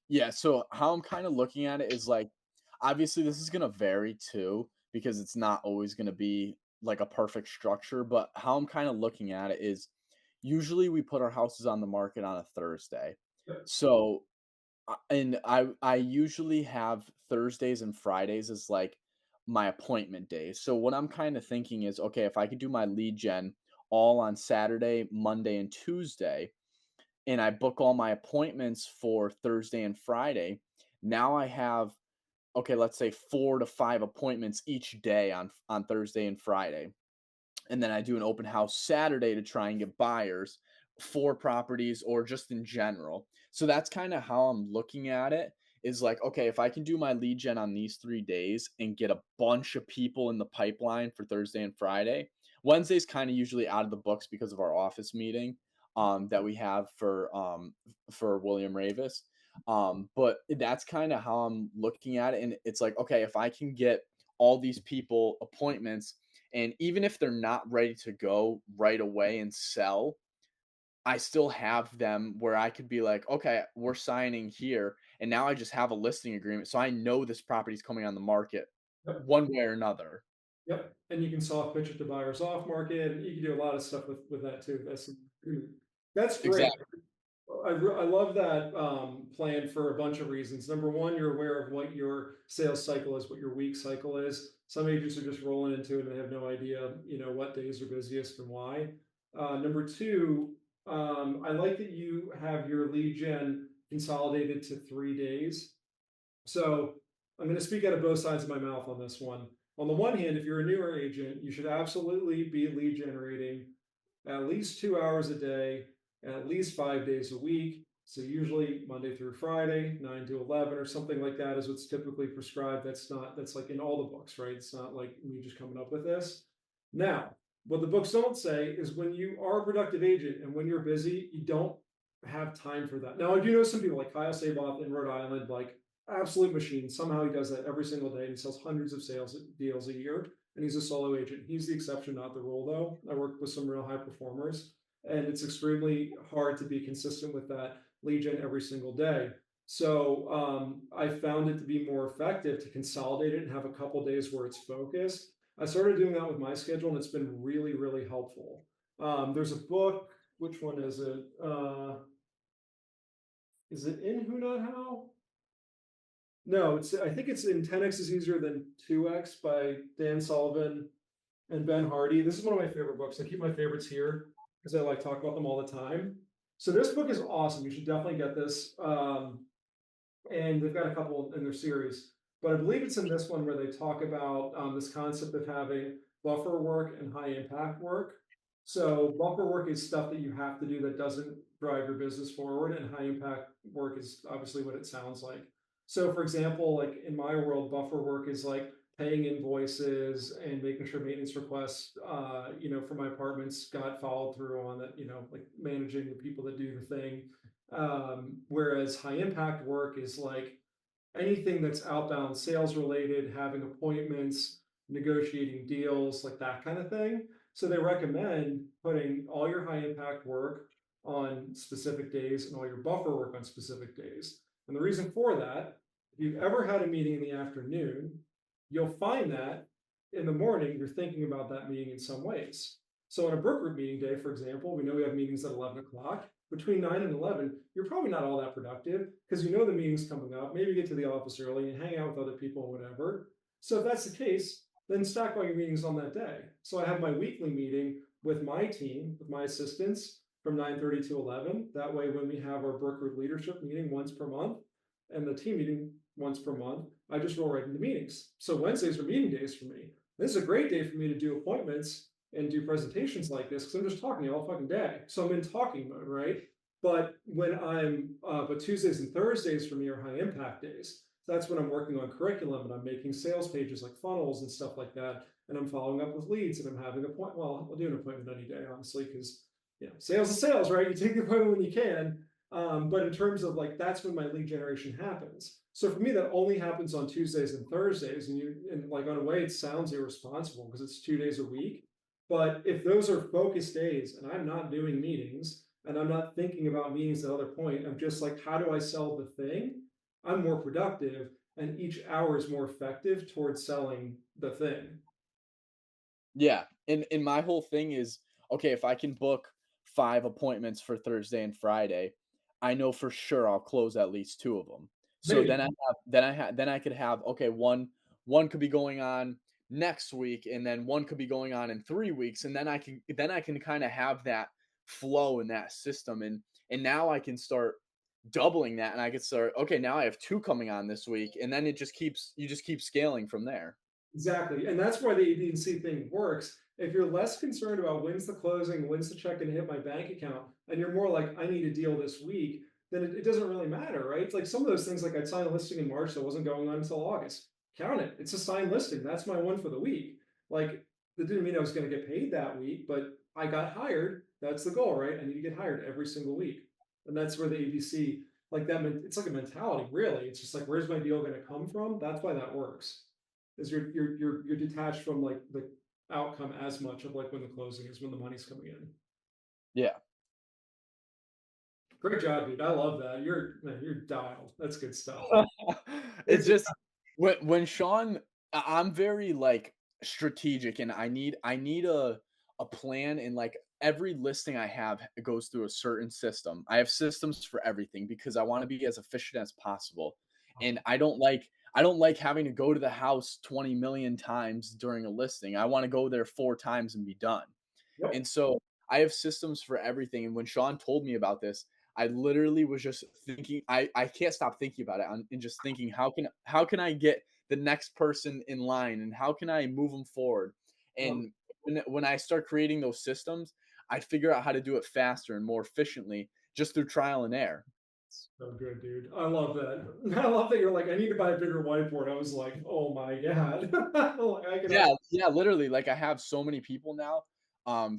Yeah, so how I'm kind of looking at it is like obviously this is going to vary too because it's not always going to be like a perfect structure, but how I'm kind of looking at it is usually we put our houses on the market on a Thursday. So and I usually have Thursdays and Fridays as like my appointment days. So what I'm kind of thinking is okay, if I could do my lead gen all on Saturday, Monday and Tuesday, and I book all my appointments for Thursday and Friday, now I have okay, let's say 4 to 5 appointments each day on Thursday and Friday. And then I do an open house Saturday to try and get buyers for properties or just in general. So that's kind of how I'm looking at it is like, okay, if I can do my lead gen on these 3 days and get a bunch of people in the pipeline for Thursday and Friday, Wednesday's kind of usually out of the books because of our office meeting that we have for William Ravis. But that's kind of how I'm looking at it. And it's like, okay, if I can get all these people appointments, and even if they're not ready to go right away and sell, I still have them where I could be like, okay, we're signing here. And now I just have a listing agreement. So I know this property is coming on the market Yep. one way or another. Yep. And you can soft pitch it to buyers off market. And you can do a lot of stuff with that too. That's great. Exactly. I love that plan for a bunch of reasons. Number one, you're aware of what your sales cycle is, what your week cycle is. Some agents are just rolling into it and they have no idea, what days are busiest and why. Number two, I like that you have your lead gen consolidated to 3 days. So I'm going to speak out of both sides of my mouth on this one. On the one hand, if you're a newer agent, you should absolutely be lead generating at least 2 hours a day, at least 5 days a week. So usually Monday through Friday, 9 to 11 or something like that is what's typically prescribed. That's like in all the books, right? It's not like me just coming up with this. Now, what the books don't say is when you are a productive agent and when you're busy, you don't have time for that. Now, I do know some people like Kyle Saboth in Rhode Island, like absolute machine. Somehow he does that every single day and he sells hundreds of sales deals a year. And he's a solo agent. He's the exception, not the rule, though. I work with some real high performers, and it's extremely hard to be consistent with that lead gen every single day. So I found it to be more effective to consolidate it and have a couple days where it's focused. I started doing that with my schedule, and it's been really, really helpful. There's a book. Which one is it? Is it In Who Not How? No, I think it's in 10x is easier than 2x by Dan Sullivan and Ben Hardy. This is one of my favorite books. I keep my favorites here because I like talk about them all the time. So this book is awesome. You should definitely get this. And they've got a couple in their series, but I believe it's in this one where they talk about this concept of having buffer work and high impact work. So buffer work is stuff that you have to do that doesn't drive your business forward, and high impact work is obviously what it sounds like. So for example, like in my world, buffer work is like paying invoices and making sure maintenance requests, for my apartments got followed through on that, like managing the people that do the thing. Whereas high impact work is like anything that's outbound sales related, having appointments, negotiating deals, like that kind of thing. So they recommend putting all your high impact work on specific days and all your buffer work on specific days. And the reason for that, if you've ever had a meeting in the afternoon, you'll find that in the morning, you're thinking about that meeting in some ways. So on a book group meeting day, for example, we know we have meetings at 11 o'clock. Between 9 and 11, you're probably not all that productive because the meeting's coming up. Maybe you get to the office early and hang out with other people and whatever. So if that's the case, then stack all your meetings on that day. So I have my weekly meeting with my team, with my assistants from 9:30 to 11. That way, when we have our book group leadership meeting once per month and the team meeting once per month, I just roll right into meetings. So Wednesdays are meeting days for me. This is a great day for me to do appointments and do presentations like this because I'm just talking all fucking day. So I'm in talking mode, right? But but Tuesdays and Thursdays for me are high impact days. So that's when I'm working on curriculum and I'm making sales pages like funnels and stuff like that. And I'm following up with leads and I'm having well, I'll do an appointment any day, honestly, because sales is sales, right? You take the appointment when you can. But in terms of like, that's when my lead generation happens. So for me, that only happens on Tuesdays and Thursdays. And like on a way, it sounds irresponsible because it's 2 days a week. But if those are focused days and I'm not doing meetings and I'm not thinking about meetings at other point, I'm just like, how do I sell the thing? I'm more productive and each hour is more effective towards selling the thing. Yeah. And my whole thing is, okay, if I can book 5 appointments for Thursday and Friday, I know for sure I'll close at least 2 of them. So Maybe. then I could have, okay, one could be going on next week and then one could be going on in 3 weeks, and then I can kind of have that flow in that system, and now I can start doubling that, and I could start, okay, now I have 2 coming on this week, and then you just keep scaling from there. Exactly. And that's why the ABC thing works. If you're less concerned about when's the closing, when's the check going to hit my bank account, and you're more like, I need a deal this week, then it doesn't really matter, right? It's like some of those things, like I'd sign a listing in March that wasn't going on until August. Count it. It's a signed listing. That's my one for the week. Like, that didn't mean I was going to get paid that week, but I got hired. That's the goal, right? I need to get hired every single week. And that's where the ABC, like that, it's like a mentality, really. It's just like, where's my deal going to come from? That's why that works, is you're detached from like the outcome as much of like when the closing is, when the money's coming in. Yeah. Great job, dude. I love that. You're dialed. That's good stuff. It's It's just when Sean, I'm very like strategic, and I need a plan, and like every listing I have goes through a certain system. I have systems for everything because I want to be as efficient as possible. And I don't like having to go to the house 20 million times during a listing. I want to go there 4 times and be done. yep. And so I have systems for everything. And when Sean told me about this, I literally was just thinking, I can't stop thinking about it and just thinking, how can I get the next person in line, and how can I move them forward? Love it. And when I start creating those systems, I figure out how to do it faster and more efficiently just through trial and error. So good, dude. I love that. I love that you're like, I need to buy a bigger whiteboard. I was like, oh my God. Like, I can Yeah, yeah, literally. Like I have so many people now,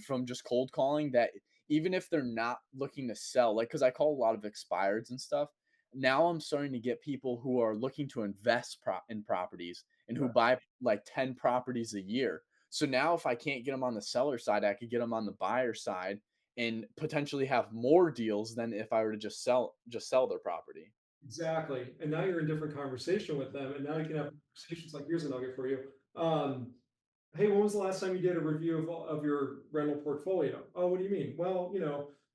from just cold calling that even if they're not looking to sell, like because I call a lot of expireds and stuff. Now I'm starting to get people who are looking to invest in properties and who buy like 10 properties a year. So now if I can't get them on the seller side, I could get them on the buyer side and potentially have more deals than if I were to just sell their property. exactly. And now you're in different conversation with them. And now you can have conversations like, here's a nugget for you. Um, Hey, when was the last time you did a review of your rental portfolio? Oh, what do you mean? Well,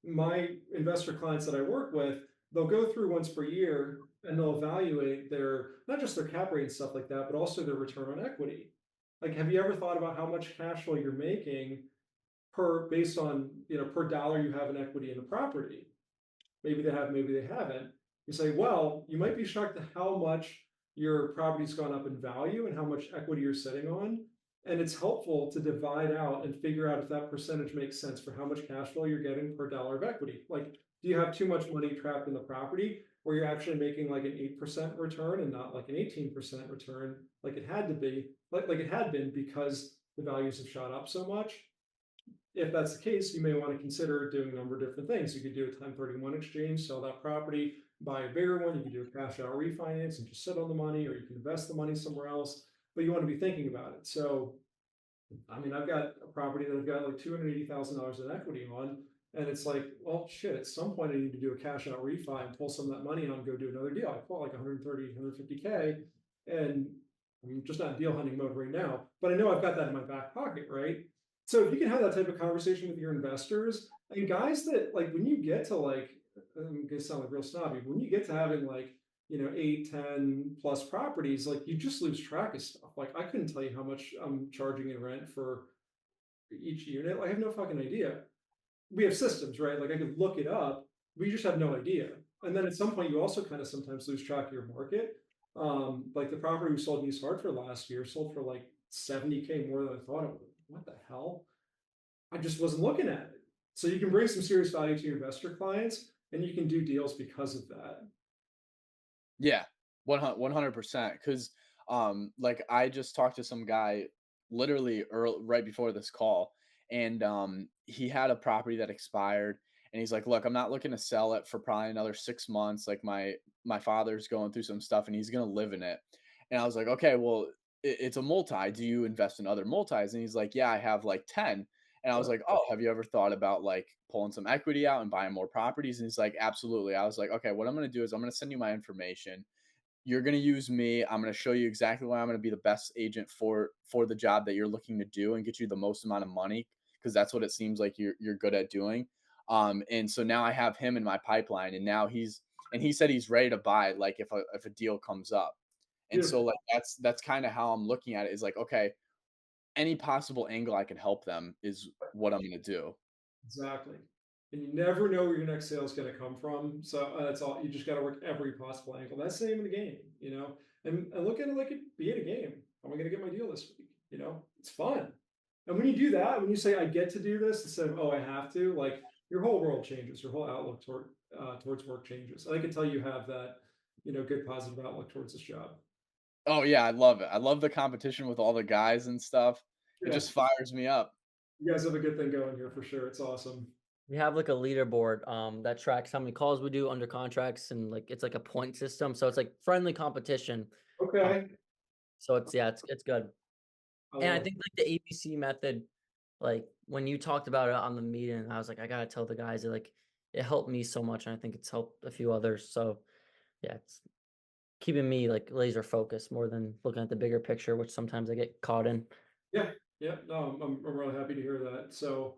my investor clients that I work with, they'll go through once per year and they'll evaluate their, not just their cap rate and stuff like that, but also their return on equity. Like, have you ever thought about how much cash flow you're making based on, per dollar you have in equity in the property? Maybe they have, maybe they haven't. You say, well, you might be shocked at how much your property's gone up in value and how much equity you're sitting on. And it's helpful to divide out and figure out if that percentage makes sense for how much cash flow you're getting per dollar of equity. Like, do you have too much money trapped in the property where you're actually making like an 8% return and not like an 18% return like it had to be, like it had been because the values have shot up so much? If that's the case, you may want to consider doing a number of different things. You could do a 1031 exchange, sell that property, buy a bigger one. You could do a cash out refinance and just sit on the money, or you can invest the money somewhere else. But you want to be thinking about it. So, I mean, I've got a property that I've got like $280,000 in equity on. And it's like, well, shit, at some point I need to do a cash out refi and pull some of that money out and go do another deal. I pull like 130, 150K, and I'm just not deal hunting mode right now, but I know I've got that in my back pocket, right? So if you can have that type of conversation with your investors and guys that like when you get to like, I'm gonna sound like real snobby, but when you get to having like, 8, 10 plus properties, like you just lose track of stuff. Like I couldn't tell you how much I'm charging in rent for each unit. Like, I have no fucking idea. We have systems, right? Like I could look it up, but you just have no idea. And then at some point, you also kind of sometimes lose track of your market. Like the property we sold in East Hartford last year sold for like 70K more than I thought it would. What the hell? I just wasn't looking at it. So you can bring some serious value to your investor clients, and you can do deals because of that. Yeah, 100%. Because, like I just talked to some guy literally right before this call, and he had a property that expired, and he's like, "Look, I'm not looking to sell it for probably another 6 months. Like my father's going through some stuff, and he's gonna live in it." And I was like, "Okay, well, it's a multi. Do you invest in other multis?" And he's like, "Yeah, I have like 10." And I was like, "Oh, have you ever thought about like pulling some equity out and buying more properties?" And he's like, "Absolutely." I was like, "Okay, what I'm going to do is I'm going to send you my information. You're going to use me. I'm going to show you exactly why I'm going to be the best agent for the job that you're looking to do and get you the most amount of money, because that's what it seems like you're good at doing." And so now I have him in my pipeline, and now he said he's ready to buy like if a deal comes up. And so Beautiful. like that's kind of how I'm looking at it, is like, okay, any possible angle I can help them is what I'm going to do. Exactly. And you never know where your next sale is going to come from. So that's all. You just got to work every possible angle. That's the name of the game. And look at it like it being a game. How am I going to get my deal this week? It's fun. And when you do that, when you say, I get to do this instead of, oh, I have to, like your whole world changes, your whole outlook towards work changes. And I can tell you have that, good positive outlook towards this job. Oh yeah, I love it. I love the competition with all the guys and stuff. It Yeah. just fires me up. You guys have a good thing going here for sure. It's awesome. We have like a leaderboard that tracks how many calls we do under contracts, and like it's like a point system. So it's like friendly competition. Um, Okay. so it's good. I And I love think like the ABC method, like when you talked about it on the meeting, I was like, I gotta tell the guys that like it helped me so much, and I think it's helped a few others. So yeah, it's keeping me like laser focused more than looking at the bigger picture, which sometimes I get caught in. Yeah, yeah, no, I'm really happy to hear that. So,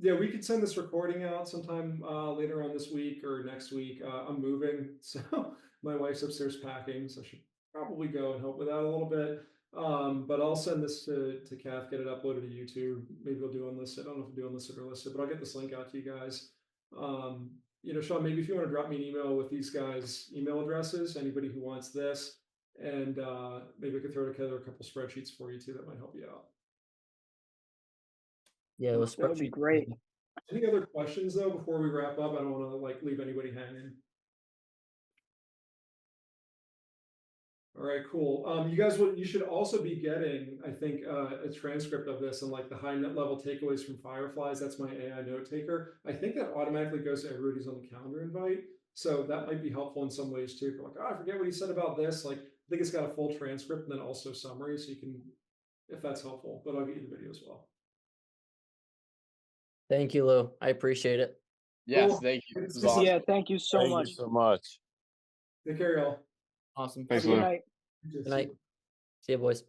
yeah, we could send this recording out sometime later on this week or next week. I'm moving, so my wife's upstairs packing, so I should probably go and help with that a little bit. But I'll send this to Kath, get it uploaded to YouTube. Maybe we'll do unlisted. I don't know if we'll do unlisted or listed, but I'll get this link out to you guys. Sean, maybe if you want to drop me an email with these guys' email addresses, anybody who wants this, and maybe I could throw together a couple spreadsheets for you too that might help you out. Yeah, it was That would be great. Any other questions though before we wrap up? I don't want to like leave anybody hanging. All right, cool. You should also be getting, I think, a transcript of this and like the high net level takeaways from Fireflies. That's my AI note taker. I think that automatically goes to everybody who's on the calendar invite. So that might be helpful in some ways too. If you're like, oh, I forget what he said about this. Like, I think it's got a full transcript and then also summary. So you can, if that's helpful, but I'll get you the video as well. Thank you, Lou. I appreciate it. Yes, Cool. thank you. Thanks. This was awesome. Yeah, thank you so Thank much. you so much. Take care, y'all. Awesome. Thanks, Good Lou. night. Good night. See you, boys.